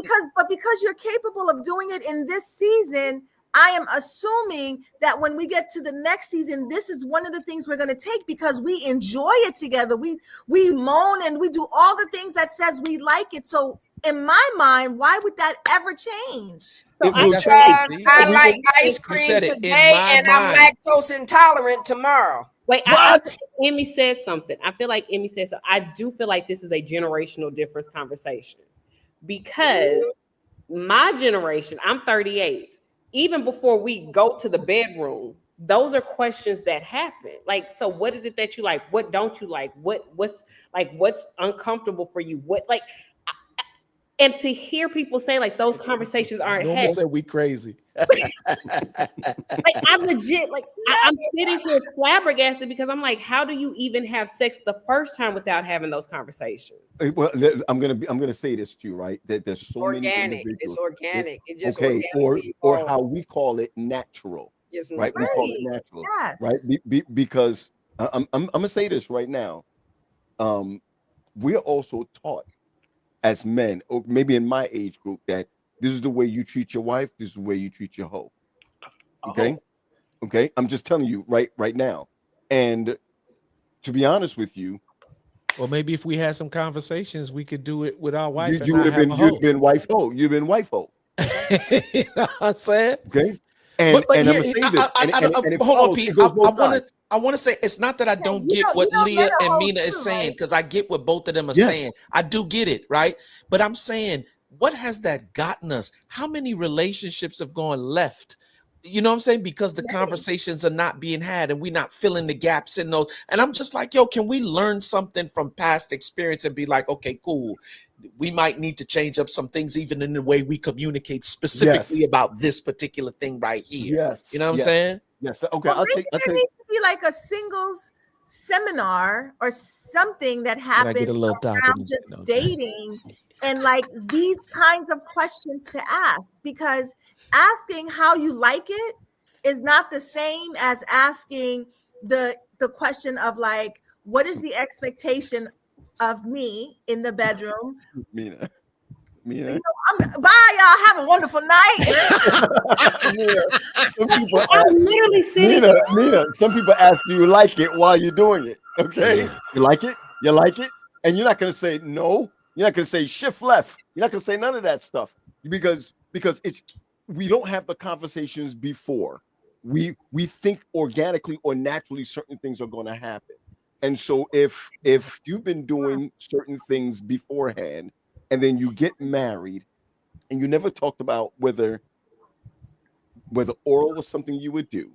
because you're capable of doing it in this season, I am assuming that when we get to the next season, this is one of the things we're going to take because we enjoy it together. We moan and we do all the things that says we like it. So in my mind, why would that ever change? So I like ice cream today and I'm lactose intolerant tomorrow. Wait, I Emmy said something. I feel like Emmy said so. I do feel like this is a generational difference conversation because my generation, I'm 38. Even before we go to the bedroom, those are questions that happen. Like, so what is it that you like? What don't you like? What's uncomfortable for you? And to hear people say like those conversations aren't had. Said we crazy. Like I legit, like I'm sitting here flabbergasted because I'm like, how do you even have sex the first time without having those conversations? Well, I'm gonna say this to you, right? That there's so many individuals. It's organic. It just or how we call it natural, right? We call it natural, right? Because I'm gonna say this right now. We're also taught as men, or maybe in my age group, that this is the way you treat your wife. This is the way you treat your hoe. Okay, okay. I'm just telling you right now. And to be honest with you, well, maybe if we had some conversations, we could do it with our wife. You would have been you've been wife hoe. You've been wife hoe. You know what I'm saying? Okay. And I'm gonna say this. Hold on, Pete. I want to say it's not that I don't get what Leah and Mina is saying, because I get what both of them are saying. I do get it, right? But I'm saying, what has that gotten us? How many relationships have gone left? You know what I'm saying? Because the conversations are not being had and we're not filling the gaps in those. And I'm just like, yo, can we learn something from past experience and be like, okay, cool. We might need to change up some things, even in the way we communicate specifically about this particular thing right here. Yes. You know what I'm saying? Yes. Okay. Well, there needs to be like a singles seminar or something that happens around just dating and like these kinds of questions to ask, because asking how you like it is not the same as asking the question of like, what is the expectation of me in the bedroom? Mina. You know, bye, y'all. Have a wonderful night. I'm literally sitting. Mina, some people ask, do you like it while you're doing it? Okay. You like it? You like it? And you're not going to say no. You're not going to say shift left. You're not going to say none of that stuff because it's we don't have the conversations before. We think organically or naturally certain things are going to happen. And so if you've been doing certain things beforehand and then you get married and you never talked about whether oral was something you would do,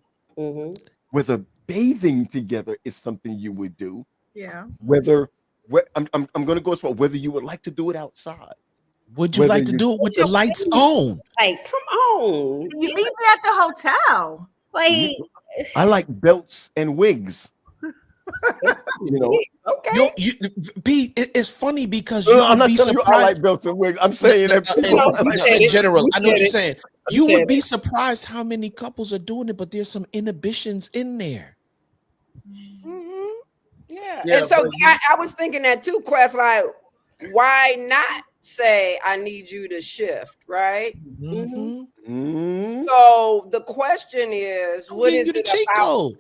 whether bathing together is something you would do, I'm going to go as far, whether you would like to do it outside. Would you like to do it with the lights on? Like, come on. You leave me at the hotel. Like, I like belts and wigs. You know, okay. B, it's funny because you would be surprised. I like belts and wigs. I'm saying that in general. I know what you're saying. You would be surprised how many couples are doing it, but there's some inhibitions in there. Yeah. And so I was thinking that too, Quest. Like, why not say I need you to shift, right? So the question is, what is it about?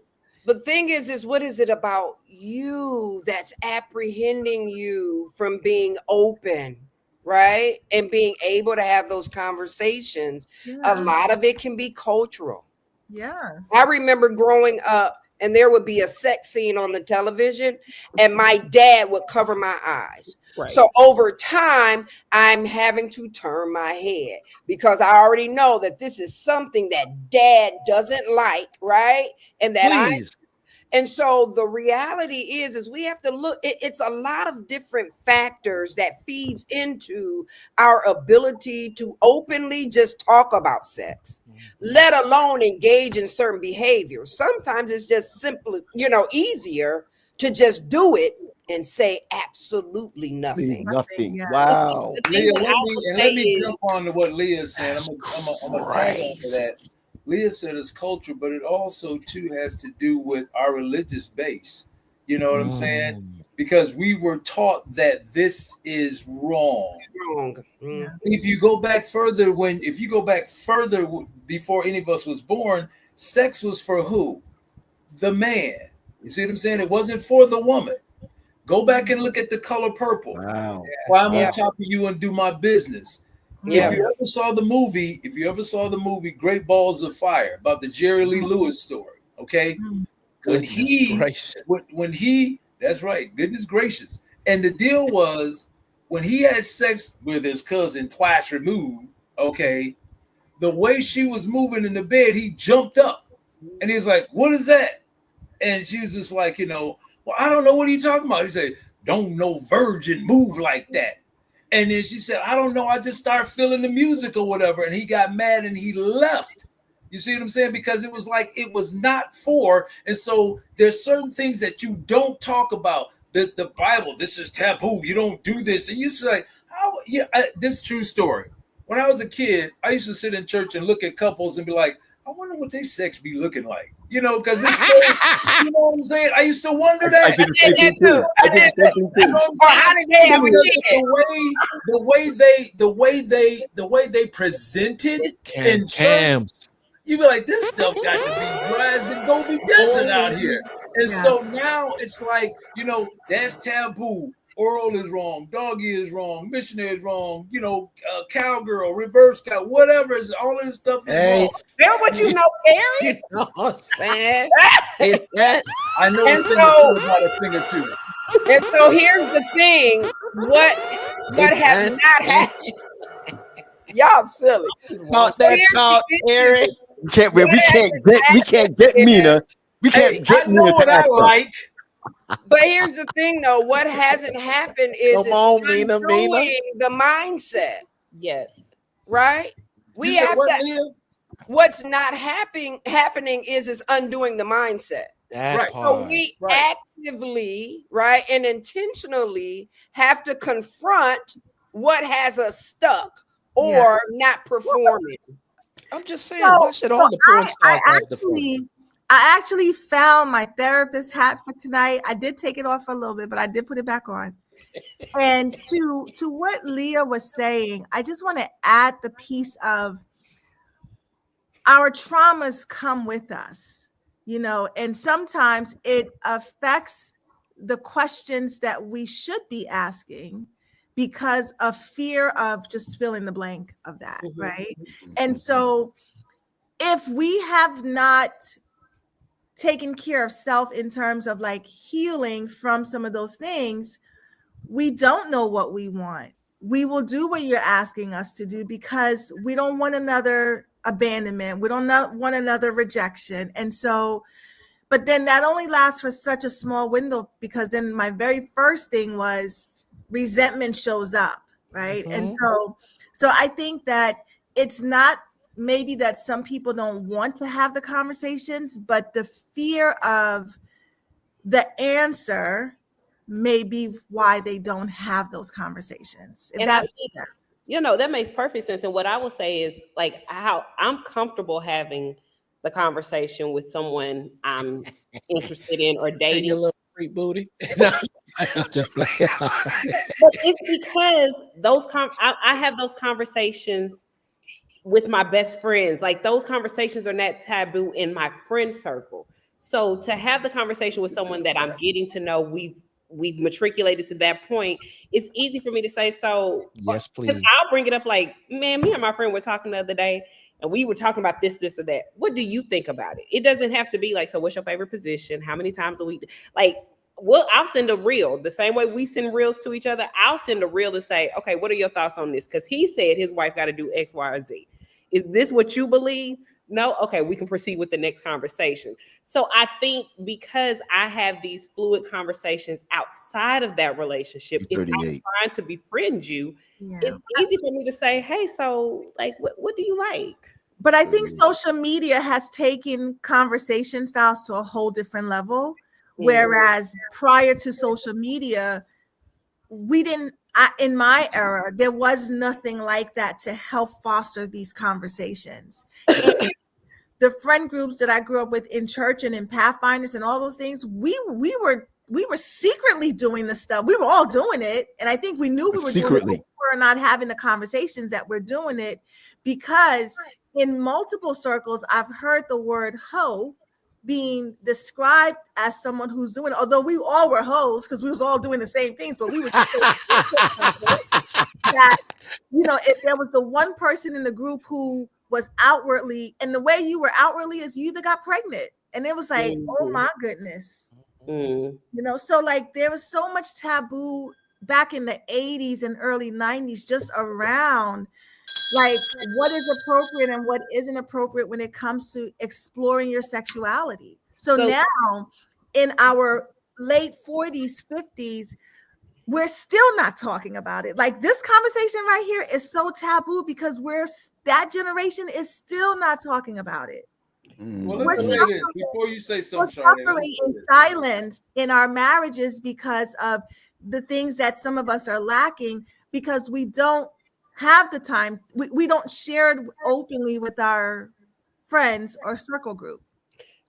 The thing is what is it about you that's apprehending you from being open, right? And being able to have those conversations. A lot of it can be cultural. Yes. I remember growing up and there would be a sex scene on the television and my dad would cover my eyes. Right. So over time, I'm having to turn my head because I already know that this is something that dad doesn't like, right? And that and so the reality is we have to look, it's a lot of different factors that feeds into our ability to openly just talk about sex, let alone engage in certain behaviors. Sometimes it's just simply, easier to just do it and say absolutely nothing. Nothing. Yeah. Wow. The thing Leah, that I would let say me is, jump on to what Leah said. I'm gonna tag on to that. Leah said it's culture, but it also too has to do with our religious base. You know what I'm saying? Because we were taught that this is wrong. Wrong. Yeah. If you go back further, before any of us was born, sex was for who? The man. You see what I'm saying? It wasn't for the woman. Go back and look at The Color Purple. Wow. Climb Yeah. on top of you and do my business. Yeah. If you ever saw the movie Great Balls of Fire about the Jerry Lee Lewis story, okay? When he that's right, goodness gracious. And the deal was when he had sex with his cousin twice removed, okay, the way she was moving in the bed, he jumped up and he was like, "What is that?" And she was just like, well, I don't know, what are you talking about? He said, "Don't no virgin move like that." And then she said, "I don't know, I just started feeling the music or whatever." And he got mad and he left. You see what I'm saying? Because it was like it was not for. And so there's certain things that you don't talk about. The Bible, this is taboo. You don't do this. And you say, "How?" Yeah, this true story. When I was a kid, I used to sit in church and look at couples and be like, "I wonder what their sex be looking like." Because it's so, you know what I'm saying? I used to wonder that. I did the same thing too. I did the same thing too. Or how did they have a kid? The way they presented in church, Cams. you be like, this stuff got to be dry as the Gobi Desert out here. And so now it's like, that's taboo. Oral is wrong. Doggy is wrong. Missionary is wrong. Cowgirl, reverse cow, whatever is all of this stuff is wrong. Tell what you know, Terry. You know what I'm saying? It's that. I know And a thing so- or two about a thing or two. And so here's the thing: what has not happened? Y'all silly. Talk that talk, Terry. We can't get Mina. We can't get I know Mina what to I act up. like. But here's the thing, though: what hasn't happened is Come on, it's Mina, undoing the mindset, yes, right? We You said have what, to. Leah? What's not happening is undoing the mindset. That Right. So part. we Right. actively, right, and intentionally have to confront what has us stuck or not performing. I'm just saying, why should all the porn stars have the phone? I actually found my therapist hat for tonight. I did take it off for a little bit, but I did put it back on. And to what Leah was saying, I just want to add the piece of our traumas come with us, and sometimes it affects the questions that we should be asking because of fear of just fill in the blank of that, right? And so if we have not taken care of self in terms of like healing from some of those things, we don't know what we want. We will do what you're asking us to do because we don't want another abandonment. We don't want another rejection. And so, but then that only lasts for such a small window because then my very first thing was resentment shows up, right? And so I think that it's not maybe that some people don't want to have the conversations, but the fear of the answer may be why they don't have those conversations. If And that I makes think, sense. that makes perfect sense. And what I will say is like how I'm comfortable having the conversation with someone I'm interested in or Hey, dating. your little free booty. Just play. But it's because I have those conversations with my best friends. Like those conversations are not taboo in my friend circle. So to have the conversation with someone that I'm getting to know, we've matriculated to that point, it's easy for me to say so. Yes, 'Cause please. I'll bring it up like, man, me and my friend were talking the other day and we were talking about this, or that. What do you think about it? It doesn't have to be like, so what's your favorite position? How many times a week? Like, I'll send a reel the same way we send reels to each other. I'll send a reel to say, okay, what are your thoughts on this? Because he said his wife got to do X, Y, or Z. Is this what you believe? No? Okay, we can proceed with the next conversation. So I think because I have these fluid conversations outside of that relationship, if I'm 38. trying to befriend you, Yeah. it's easy for me to say, hey, so like, what do you like? But I think social media has taken conversation styles to a whole different level Whereas prior to social media, we didn't, in my era, there was nothing like that to help foster these conversations. And the friend groups that I grew up with in church and in Pathfinders and all those things, we were secretly doing the stuff. We were all doing it, and I think we knew we were Secretly. doing it. We were not having the conversations that we're doing it, because in multiple circles, I've heard the word hoe being described as someone who's doing it. Although we all were hoes because we was all doing the same things, but we were just so that, you know, if there was the one person in the group who was outwardly, and the way you were outwardly is you either got pregnant, and it was like, oh my goodness, you know. So like there was so much taboo back in the 80s and early 90s just around like what is appropriate and what isn't appropriate when it comes to exploring your sexuality. So now in our late 40s, 50s, we're still not talking about it. Like this conversation right here is so taboo because that generation is still not talking about it. Well, let me say this before you say something, we're suffering in silence in our marriages because of the things that some of us are lacking, because we don't have the time. We don't share it openly with our friends or circle group.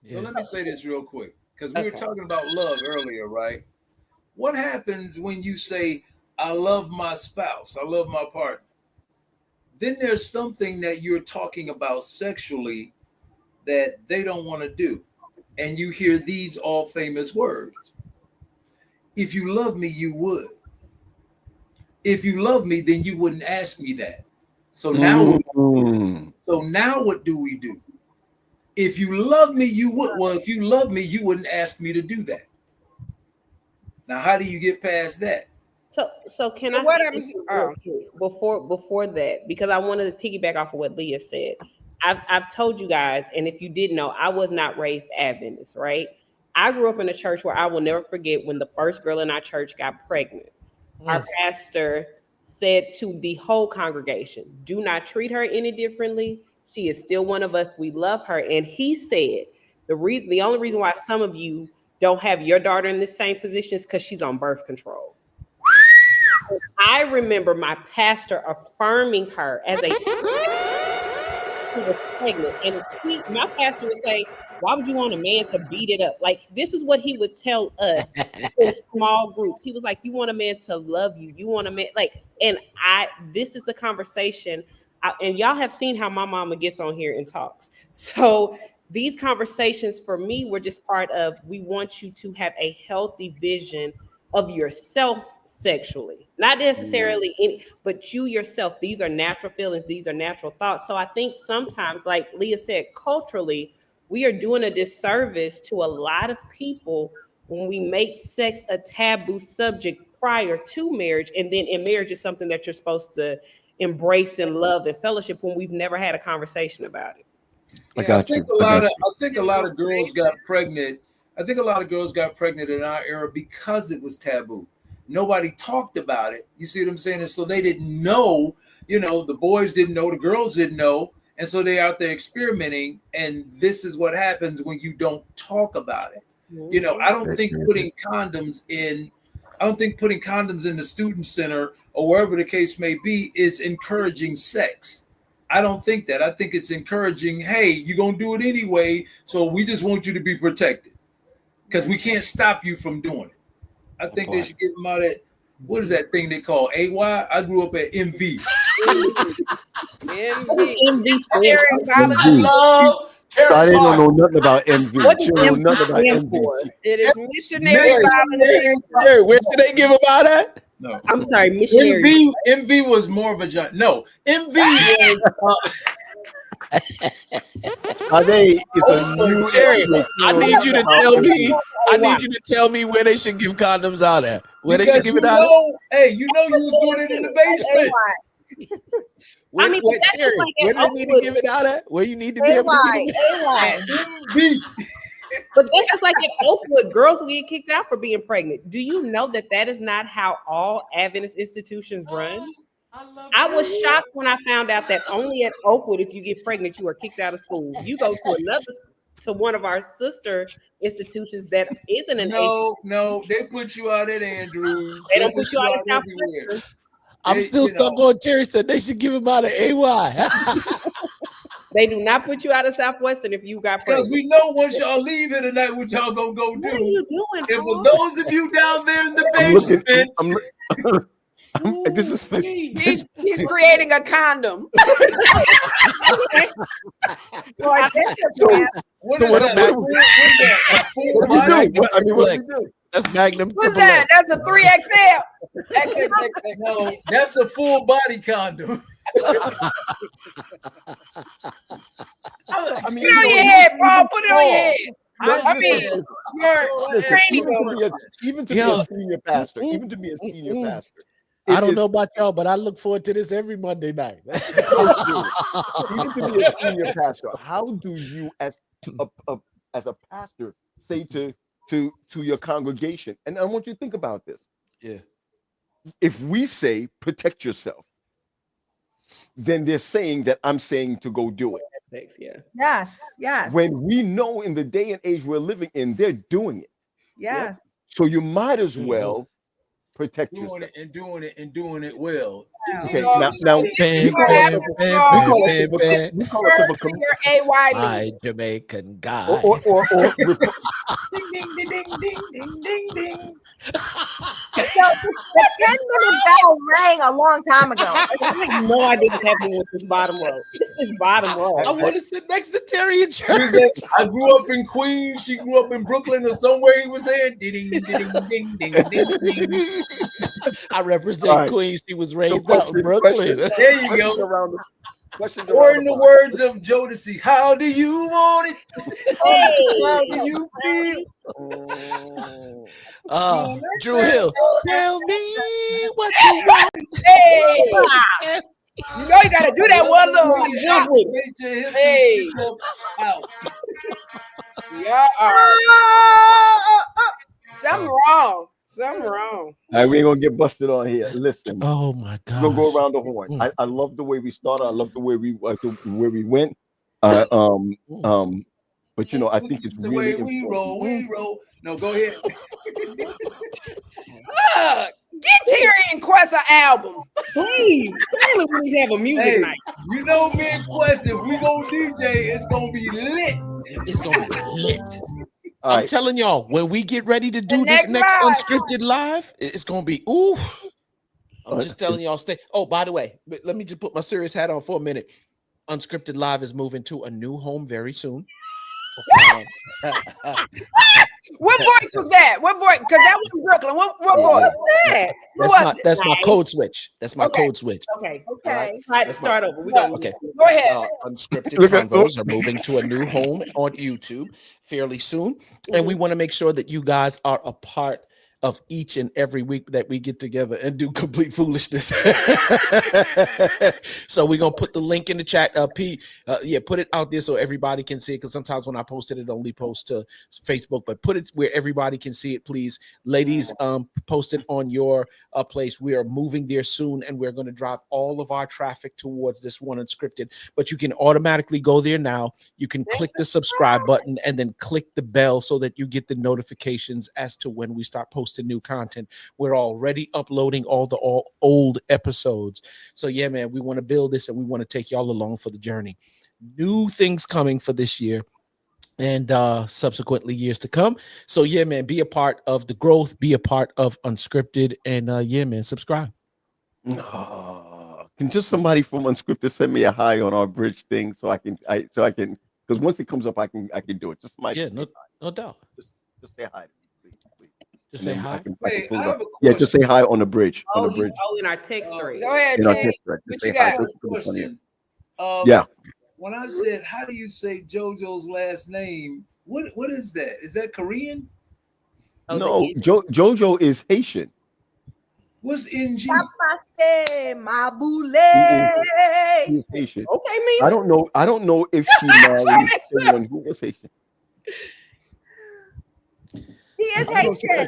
So let me say this real quick, because we were talking about love earlier, right? What happens when you say, I love my spouse, I love my partner? Then there's something that you're talking about sexually that they don't want to do. And you hear these all famous words. If you love me, you would. If you love me, then you wouldn't ask me that. So now, what do we do? If you love me, you would. Well, if you love me, you wouldn't ask me to do that. Now, how do you get past that? So can I before that, because I wanted to piggyback off of what Leah said. I've told you guys, and if you didn't know, I was not raised Adventist, right? I grew up in a church where I will never forget when the first girl in our church got pregnant. Our pastor said to the whole congregation, do not treat her any differently. She is still one of us. We love her. And he said, the only reason why some of you don't have your daughter in the same position is because she's on birth control. I remember my pastor affirming her as a who was pregnant, and my pastor would say, why would you want a man to beat it up? Like, this is what he would tell us in small groups. He was like, you want a man to love you. You want a man, like, and this is the conversation. And y'all have seen how my mama gets on here and talks. So these conversations for me were just part of, we want you to have a healthy vision of yourself sexually, not necessarily but you yourself. These are natural feelings. These are natural thoughts. So I think sometimes, like Leah said, culturally, we are doing a disservice to a lot of people when we make sex a taboo subject prior to marriage. And then in marriage is something that you're supposed to embrace and love and fellowship when we've never had a conversation about it. I think a lot of girls got pregnant. I think a lot of girls got pregnant in our era because it was taboo. Nobody talked about it. You see what I'm saying? And so they didn't know, the boys didn't know, the girls didn't know. And so they're out there experimenting. And this is what happens when you don't talk about it. I don't think putting condoms in the student center or wherever the case may be is encouraging sex. I don't think that. I think it's encouraging, hey, you're going to do it anyway. So we just want you to be protected because we can't stop you from doing it. I think they should get them out at, what is that thing they call AY? I grew up at MV. MV. I didn't know nothing about MV. She don't know nothing about MV. It is missionary volunteer. Where should they give about that? No, I'm sorry, missionary. MV was more of a giant. No, MV was. It's a new Terry, I need you to tell me. I need you to tell me where they should give condoms out at. Where they should give it out. Hey, you was doing it in the basement. Where do they need to give it out at? Where you need to be able to give it out? But that's just like at Oakwood, girls will get kicked out for being pregnant. Do you know that is not how all Adventist institutions run? I was shocked when I found out that only at Oakwood, if you get pregnant, you are kicked out of school. You go to another to one of our sister institutions that isn't an Asian. No, they put you out at Andrews. They don't put you out at everywhere. Southwestern. I'm still stuck on Terry said they should give him out of AY. They do not put you out of Southwestern if you got Because pregnant. we know once y'all leave here tonight, what y'all gonna go do. What are you doing, And Paul? for those of you down there in the basement, this is He's creating a condom. Boy, that's your plan. what is that? What do you do? That's Magnum. What's that? That's a 3XL. XXXL. No, that's a full body condom. Put it on your head, Paul. Put it on your head. I mean, even to be a senior pastor, even to be a senior pastor. I don't know about y'all, but I look forward to this every Monday night. Even to be a senior pastor, how do you, as a pastor, say to your congregation? And I want you to think about this. Yeah. If we say protect yourself, then they're saying that I'm saying to go do it. Yeah. Yes. When we know in the day and age we're living in, they're doing it. Yes. So you might as well protect yourself. Doing it well. Okay, now Bam, bam, bam, bam. My Jamaican guy. Or Ding, ding, ding, ding, ding, ding, ding. So the 10-minute bell rang a long time ago. I have no idea what's happening with this bottom row. This is bottom row. I want to sit next to Terry and Church. I grew up in Queens. She grew up in Brooklyn or somewhere. He was saying, ding, ding, ding, ding, ding, ding. I represent Right. Queens. She was raised So out in Brooklyn. There you go. Or in the words of Jodeci, how do you want it? How do you feel? Drew Hill. Tell me what you want. Hey, you know you gotta do that one little jump. Hey, yeah. Something wrong. Something wrong. All right, we ain't gonna get busted on here. Listen. Oh my God. We'll go around the horn. I love the way we started. I love the way we went. But you know, I think it's The really way we important. roll. No, go ahead. Get Terry and Quest an album. Please. Clearly we have a music night. You know me and Quest, if we go DJ, it's gonna be lit. It's gonna be lit. All I'm right. telling y'all, when we get ready to do this next unscripted live, it's gonna be oof. I'm just telling y'all, stay. Oh, by the way, let me just put my serious hat on for a minute. Unscripted live is moving to a new home very soon. What voice was that? What voice? Because that was in Brooklyn. What voice was that? That's my code switch. That's my code switch. Okay. Okay. All right, start over. We gonna Okay. Go ahead. Unscripted Convos are moving to a new home on YouTube fairly soon. And we want to make sure that you guys are a part of each and every week that we get together and do complete foolishness. So we're gonna put the link in the chat. Put it out there so everybody can see it. Because sometimes when I post it only posts to Facebook, but put it where everybody can see it, please. Ladies, post it on your place. We are moving there soon, and we're gonna drive all of our traffic towards this one unscripted. But you can automatically go there now. You can click the subscribe button and then click the bell so that you get the notifications as to when we start posting new content. We're already uploading all the old episodes. So yeah, man, we want to build this and we want to take y'all along for the journey. New things coming for this year and subsequently years to come. So yeah, man, be a part of the growth, be a part of Unscripted, and yeah, man, subscribe. Can just somebody from Unscripted send me a hi on our bridge thing so I can because once it comes up I can do it. Just no doubt. Just say hi to me, please. Just say hi. Just say hi on the bridge. On the bridge. In our text thread. Go ahead, Terry. What you got? Question. Yeah. When I said, how do you say JoJo's last name? What is that? Is that Korean? No, JoJo is Haitian. What's NG? He is Haitian. Okay, me. I don't know if she married someone who was Haitian. He is Haitian,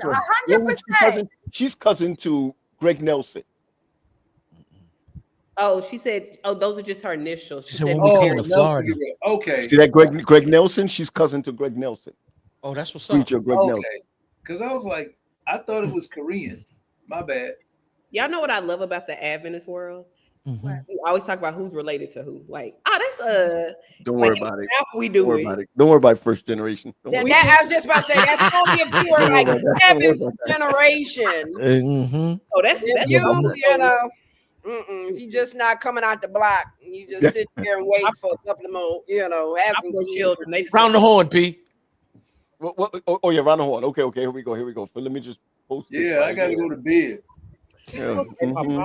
100%. She's cousin to Greg Nelson. Oh, she said, oh, those are just her initials. She said when said, we Oh, come to Nelson Florida. Guerrero. Okay. See that Greg Nelson? She's cousin to Greg Nelson. Oh, that's what's up. Preacher Greg Nelson. Okay. Because I was like, I thought it was Korean. My bad. y'all know what I love about the Adventist world? Mhm. We always talk about who's related to who. Like, oh, that's Don't like worry about it. we Don't do worry it. about it. Don't worry about first generation. Don't worry. I was just about to say that's only if you were Don't worry like about that. Don't worry seventh about that. generation. Mhm. Oh, that's If that's you what know, if you just not coming out the block, you just sit there and wait for a couple of more, have some kids. children. They just Round the horn, P. Oh yeah, round the horn. Okay, here we go. So let me just post this Yeah, right I got to here. go to bed. Yeah. Mhm.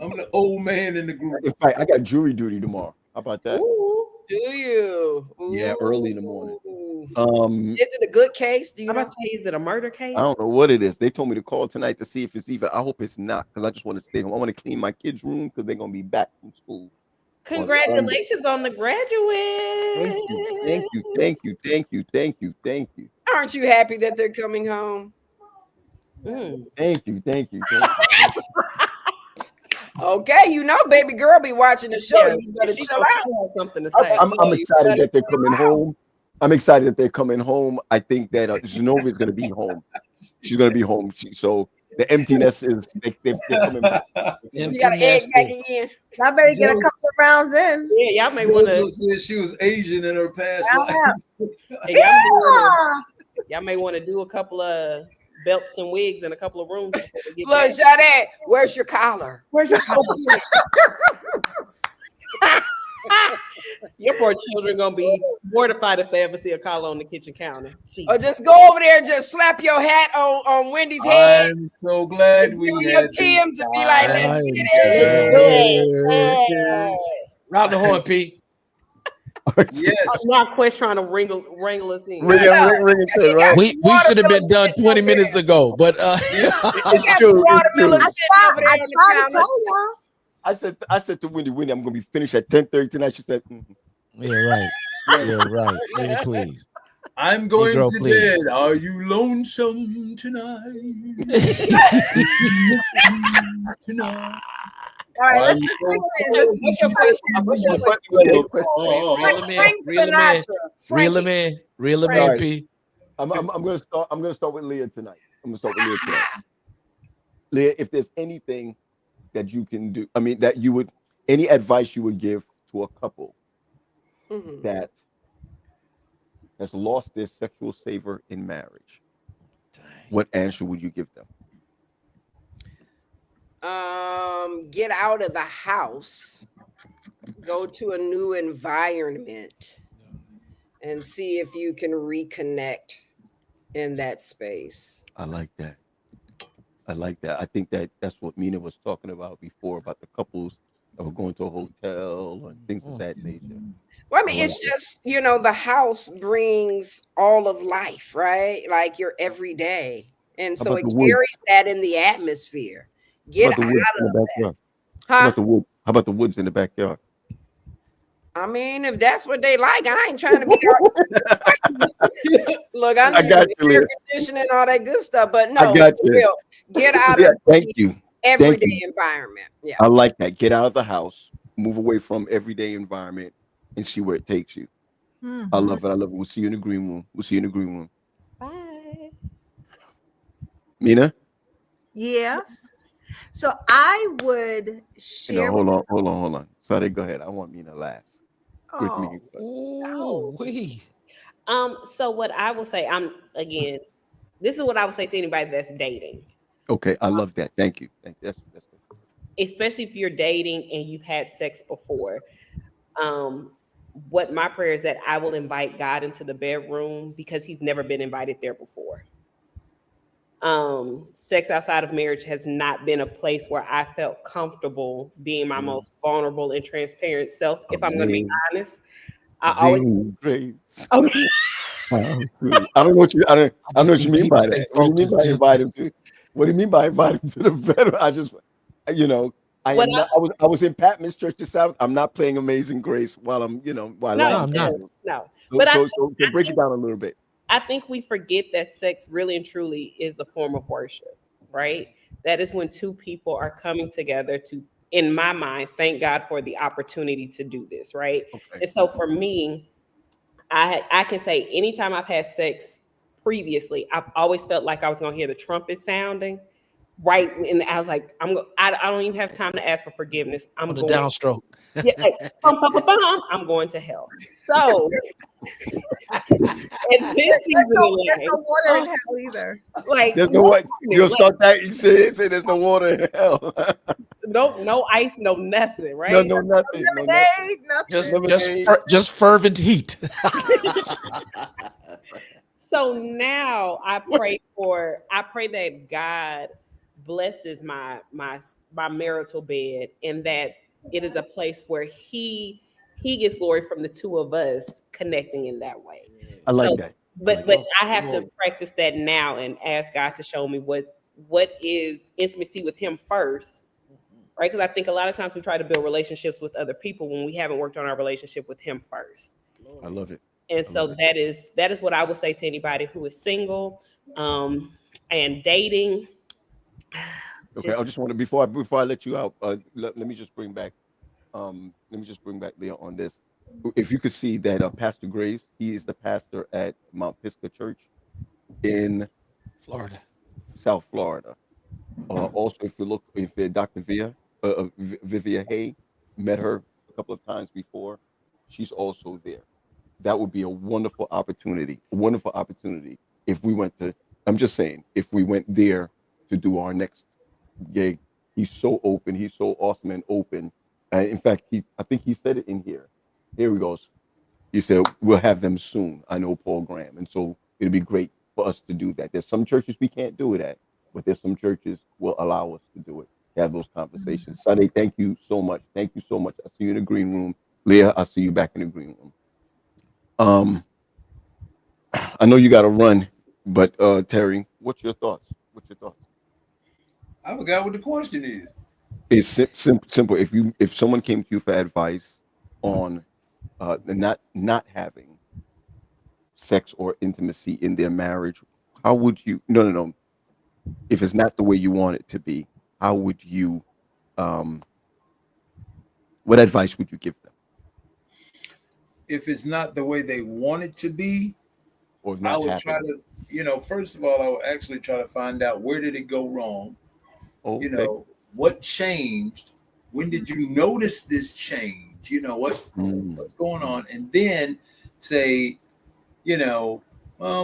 I'm the old man in the group. In fact, I got jury duty tomorrow. How about that? Ooh. Do you? Yeah, early in the morning. Is it a good case? Do you I'm know? about to say, is it a murder case? I don't know what it is. They told me to call tonight to see if it's even. I hope it's not, because I just want to stay home. I want to clean my kids' room because they're gonna be back from school. Congratulations on the graduate. Thank you. Aren't you happy that they're coming home? Thank you. Okay, baby girl be watching the show. Yeah, You better she chill gonna out. have something to say. I'm excited that they're coming home. I'm excited that they're coming home. I think that Zenova is going to be home. She's going to be home. So the emptiness is they're coming back. You got an egg back again. I better get a couple of rounds in. Yeah, y'all may want to. Said she was Asian in her past life. Y'all may want to do a couple of belts and wigs in a couple of rooms. Before we get Look, Sade, where's your collar? Where's your collar? Your poor children gonna be mortified if they ever see a collar on the kitchen counter. Jeez. Or just go over there and just slap your hat on Wendy's head. I'm so glad we your had Tim's and be like, let's get it. Round the horn, P. Yes. Not Quest trying to wrangle us in. Ring it in, right? We should have been done 20 minutes ago, but It's true. I tried to tell y'all. I said to Wendy, I'm going to be finished at 10:30 tonight. She said, yeah, right. Yeah, right. Nigga, please. I'm going Negro, to please. bed. Are you lonesome tonight? tonight. All right, Reel him in, Right. P. I'm going to start with Leah tonight. Leah, if there's anything that you can do, that you would, any advice you would give to a couple that has lost their sexual savor in marriage, what answer would you give them? Get out of the house, go to a new environment, and see if you can reconnect in that space. I like that. I think that's what Mina was talking about before, about the couples that were going to a hotel and things of that nature. Well, it's just, the house brings all of life, right? Like your everyday. And so it carries that in the atmosphere. Get out of that. How about the woods in the backyard? If that's what they like, I ain't trying to be. Look, I need got you, air conditioning, all that good stuff, but no, I got you. real. Get out of the everyday environment. Yeah, I like that. Get out of the house, move away from everyday environment, and see where it takes you. I love it. We'll see you in the green room. Bye. Mina? Yes. So I would share. Hold on. Sorry, go ahead. I want Mina last. With me. So what I will say, this is what I would say to anybody that's dating. Okay, I love that. Thank you. That's especially if you're dating and you've had sex before. What my prayer is that I will invite God into the bedroom because he's never been invited there before. Sex outside of marriage has not been a place where I felt comfortable being my most vulnerable and transparent self. If I'm going to be honest, I don't know what you mean by that. What do you mean by invite him to? What do you mean by invite him to the bedroom? I was in Patman's church this Sabbath. I'm not playing Amazing Grace while I'm. No. But so break it down a little bit. I think we forget that sex really and truly is a form of worship, right? That is when two people are coming together to, in my mind, thank God for the opportunity to do this, right? Okay. And so for me, I can say anytime I've had sex previously, I've always felt like I was gonna hear the trumpet sounding, right? And I was like, I don't even have time to ask for forgiveness. I'm On the going, downstroke. yeah, like, bum, bum, bum, bum, I'm going to hell. So in this season of There's life, no water in hell either. like There's no what you'll like, start that. You say there's no water in hell. no ice, no nothing, No, right? no, nothing. No, nothing. Lemonade, nothing. Just fervent heat. So now I pray that God blesses my marital bed, and that it is a place where he gets glory from the two of us connecting in that way. I like So, that. but I have to practice that now and ask God to show me what is intimacy with him first, right? Because I think a lot of times we try to build relationships with other people when we haven't worked on our relationship with him first. I love it. And so that is what I would say to anybody who is single, and dating. Okay, I just want to before I let you out, let me just bring back Leah on this. If you could see that Pastor Graves, he is the pastor at Mount Pisgah Church in Florida, South Florida. Also, if Dr. Vivia Hay, met her a couple of times before, she's also there. That would be a wonderful opportunity. If we went to, I'm just saying, if we went there to do our next gig. He's so open. He's so awesome and open. In fact, I think he said it in here. Here he goes. He said, we'll have them soon. I know Paul Graham. And so it'd be great for us to do that. There's some churches we can't do it at, but there's some churches will allow us to do it, have those conversations. Sunday, thank you so much. Thank you so much. I see you in the green room. Leah, I see you back in the green room. I know you got to run, but Terry, what's your thoughts? I forgot what the question is. It's simple. If someone came to you for advice on not having sex or intimacy in their marriage, how would you? No. If it's not the way you want it to be, how would you? What advice would you give them? If it's not the way they want it to be, Or I not would happening? try to, first of all, I would actually try to find out where did it go wrong. Okay. What changed? When did you notice this change? What's going on? And then say, well,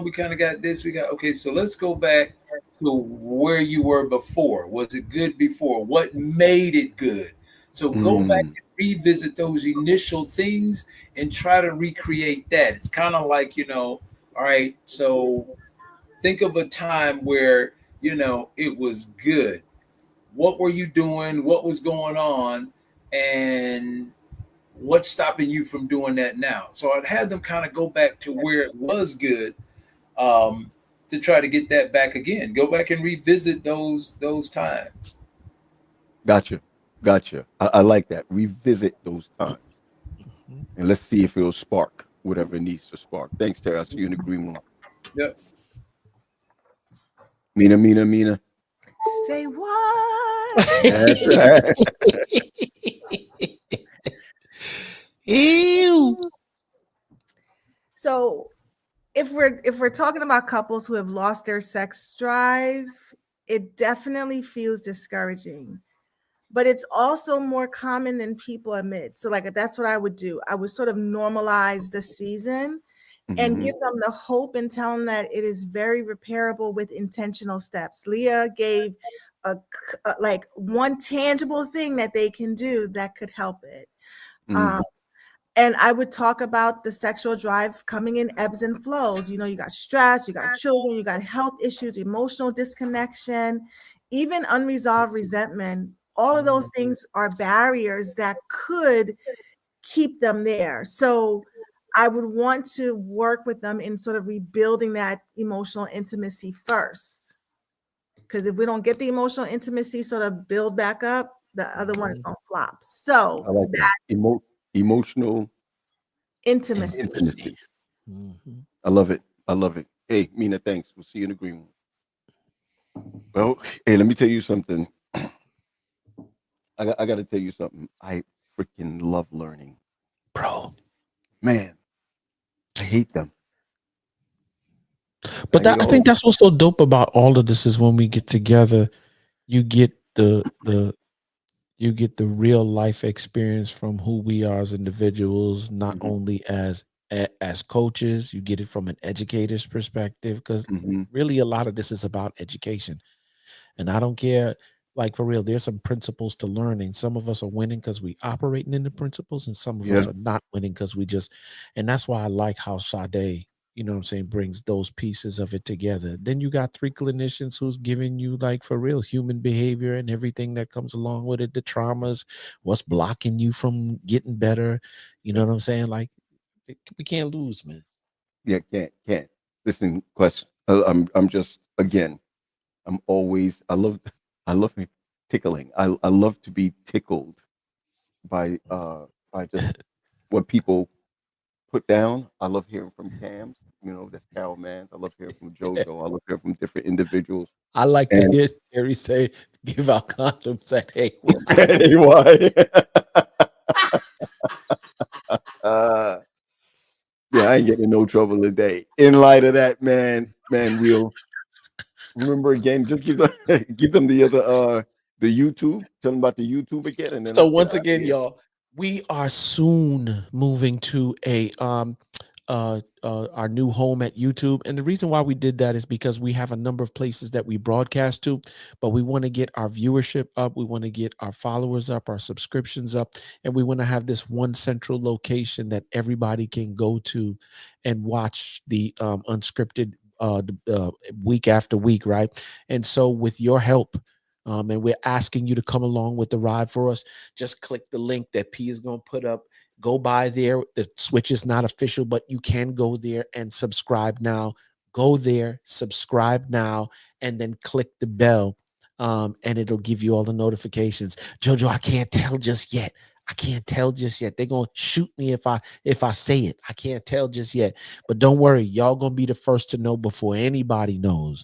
we kind of got this. Okay, so let's go back to where you were before. Was it good before? What made it good? So go back and revisit those initial things and try to recreate that. It's kind of like, all right, so think of a time where, it was good. What were you doing? What was going on? And what's stopping you from doing that now? So I'd have them kind of go back to where it was good, to try to get that back again. Go back and revisit those times. Gotcha. I like that. Revisit those times, and let's see if it'll spark whatever it needs to spark. Thanks, Terry. I'll see you in the green room. Yep. Mina. Say what? That's right. Ew. So if we're talking about couples who have lost their sex drive, it definitely feels discouraging. But it's also more common than people admit. So like that's what I would do. I would sort of normalize the season and give them the hope and tell them that it is very repairable with intentional steps. Leah gave a like one tangible thing that they can do that could help it. And I would talk about the sexual drive coming in ebbs and flows. You got stress, you got children, you got health issues, emotional disconnection, even unresolved resentment. All of those things are barriers that could keep them there. So I would want to work with them in sort of rebuilding that emotional intimacy first. Because if we don't get the emotional intimacy sort of build back up, the other one is going to flop. So I like that. Emotional intimacy. I love it. Hey, Mina, thanks. We'll see you in the green room. Well, hey, let me tell you something. I got to tell you something. I freaking love learning, bro. Man, I hate them. But I think that's what's so dope about all of this is when we get together, you get the real life experience from who we are as individuals, not only as coaches. You get it from an educator's perspective, because really a lot of this is about education. And I don't care, like, for real, there's some principles to learning. Some of us are winning because we operating in the principles, and some of us are not winning because we just, and that's why I like how Sade, you know what I'm saying, brings those pieces of it together. Then you got three clinicians who's giving you, like, for real, human behavior and everything that comes along with it, the traumas, what's blocking you from getting better. You know what I'm saying? Like, we can't lose, man. Yeah, can't. Listen, question. I'm just, again, I love tickling. I love to be tickled by just what people put down. I love hearing from Cams, that's Carol Mans. I love hearing from JoJo. I love hearing from different individuals. I like to hear Terry say, give out condoms at AY. Yeah, I ain't getting in no trouble today. In light of that, man, we'll remember again. Just give them the other the YouTube. Tell them about the YouTube again, and then So once again, y'all, we are soon moving to a our new home at YouTube. And the reason why we did that is because we have a number of places that we broadcast to, but we want to get our viewership up. We want to get our followers up, our subscriptions up, and we want to have this one central location that everybody can go to and watch the unscripted week after week, right? And so with your help, and we're asking you to come along with the ride for us, just click the link that P is going to put up. Go by there. The switch is not official, but you can go there and subscribe now. Go there, subscribe now, and then click the bell, and it'll give you all the notifications. Jojo, I can't tell just yet. They're gonna shoot me if I say it. I can't tell just yet. But don't worry, y'all gonna be the first to know before anybody knows.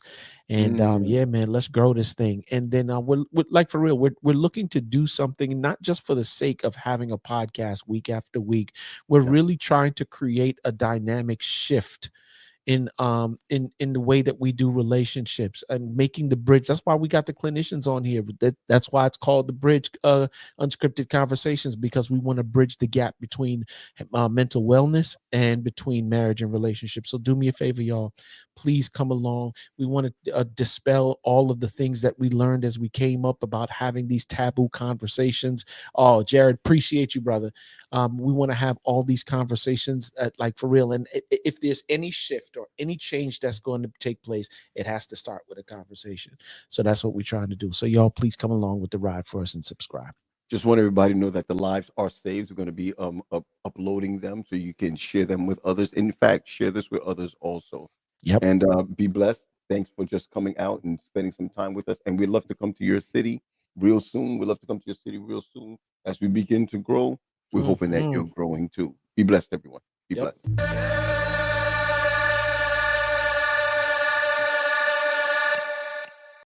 And yeah, man, let's grow this thing. And then we're like, for real, we're looking to do something not just for the sake of having a podcast week after week. We're really trying to create a dynamic shift in the way that we do relationships and making the bridge. That's why we got the clinicians on here. That's why it's called the bridge, unscripted conversations, because we want to bridge the gap between mental wellness and between marriage and relationships. So do me a favor, y'all, please come along. We want to dispel all of the things that we learned as we came up about having these taboo conversations. Oh, Jared, appreciate you, brother. We want to have all these conversations like, for real. And if there's any shift or any change that's going to take place, it has to start with a conversation. So that's what we're trying to do. So y'all, please come along with the ride for us and subscribe. Just want everybody to know that the lives are saved. We're going to be uploading them so you can share them with others. In fact, share this with others also. Yep. And be blessed. Thanks for just coming out and spending some time with us. And we'd love to come to your city real soon. We'd love to come to your city real soon as we begin to grow. We're hoping that you're growing too. Be blessed, everyone. Be blessed.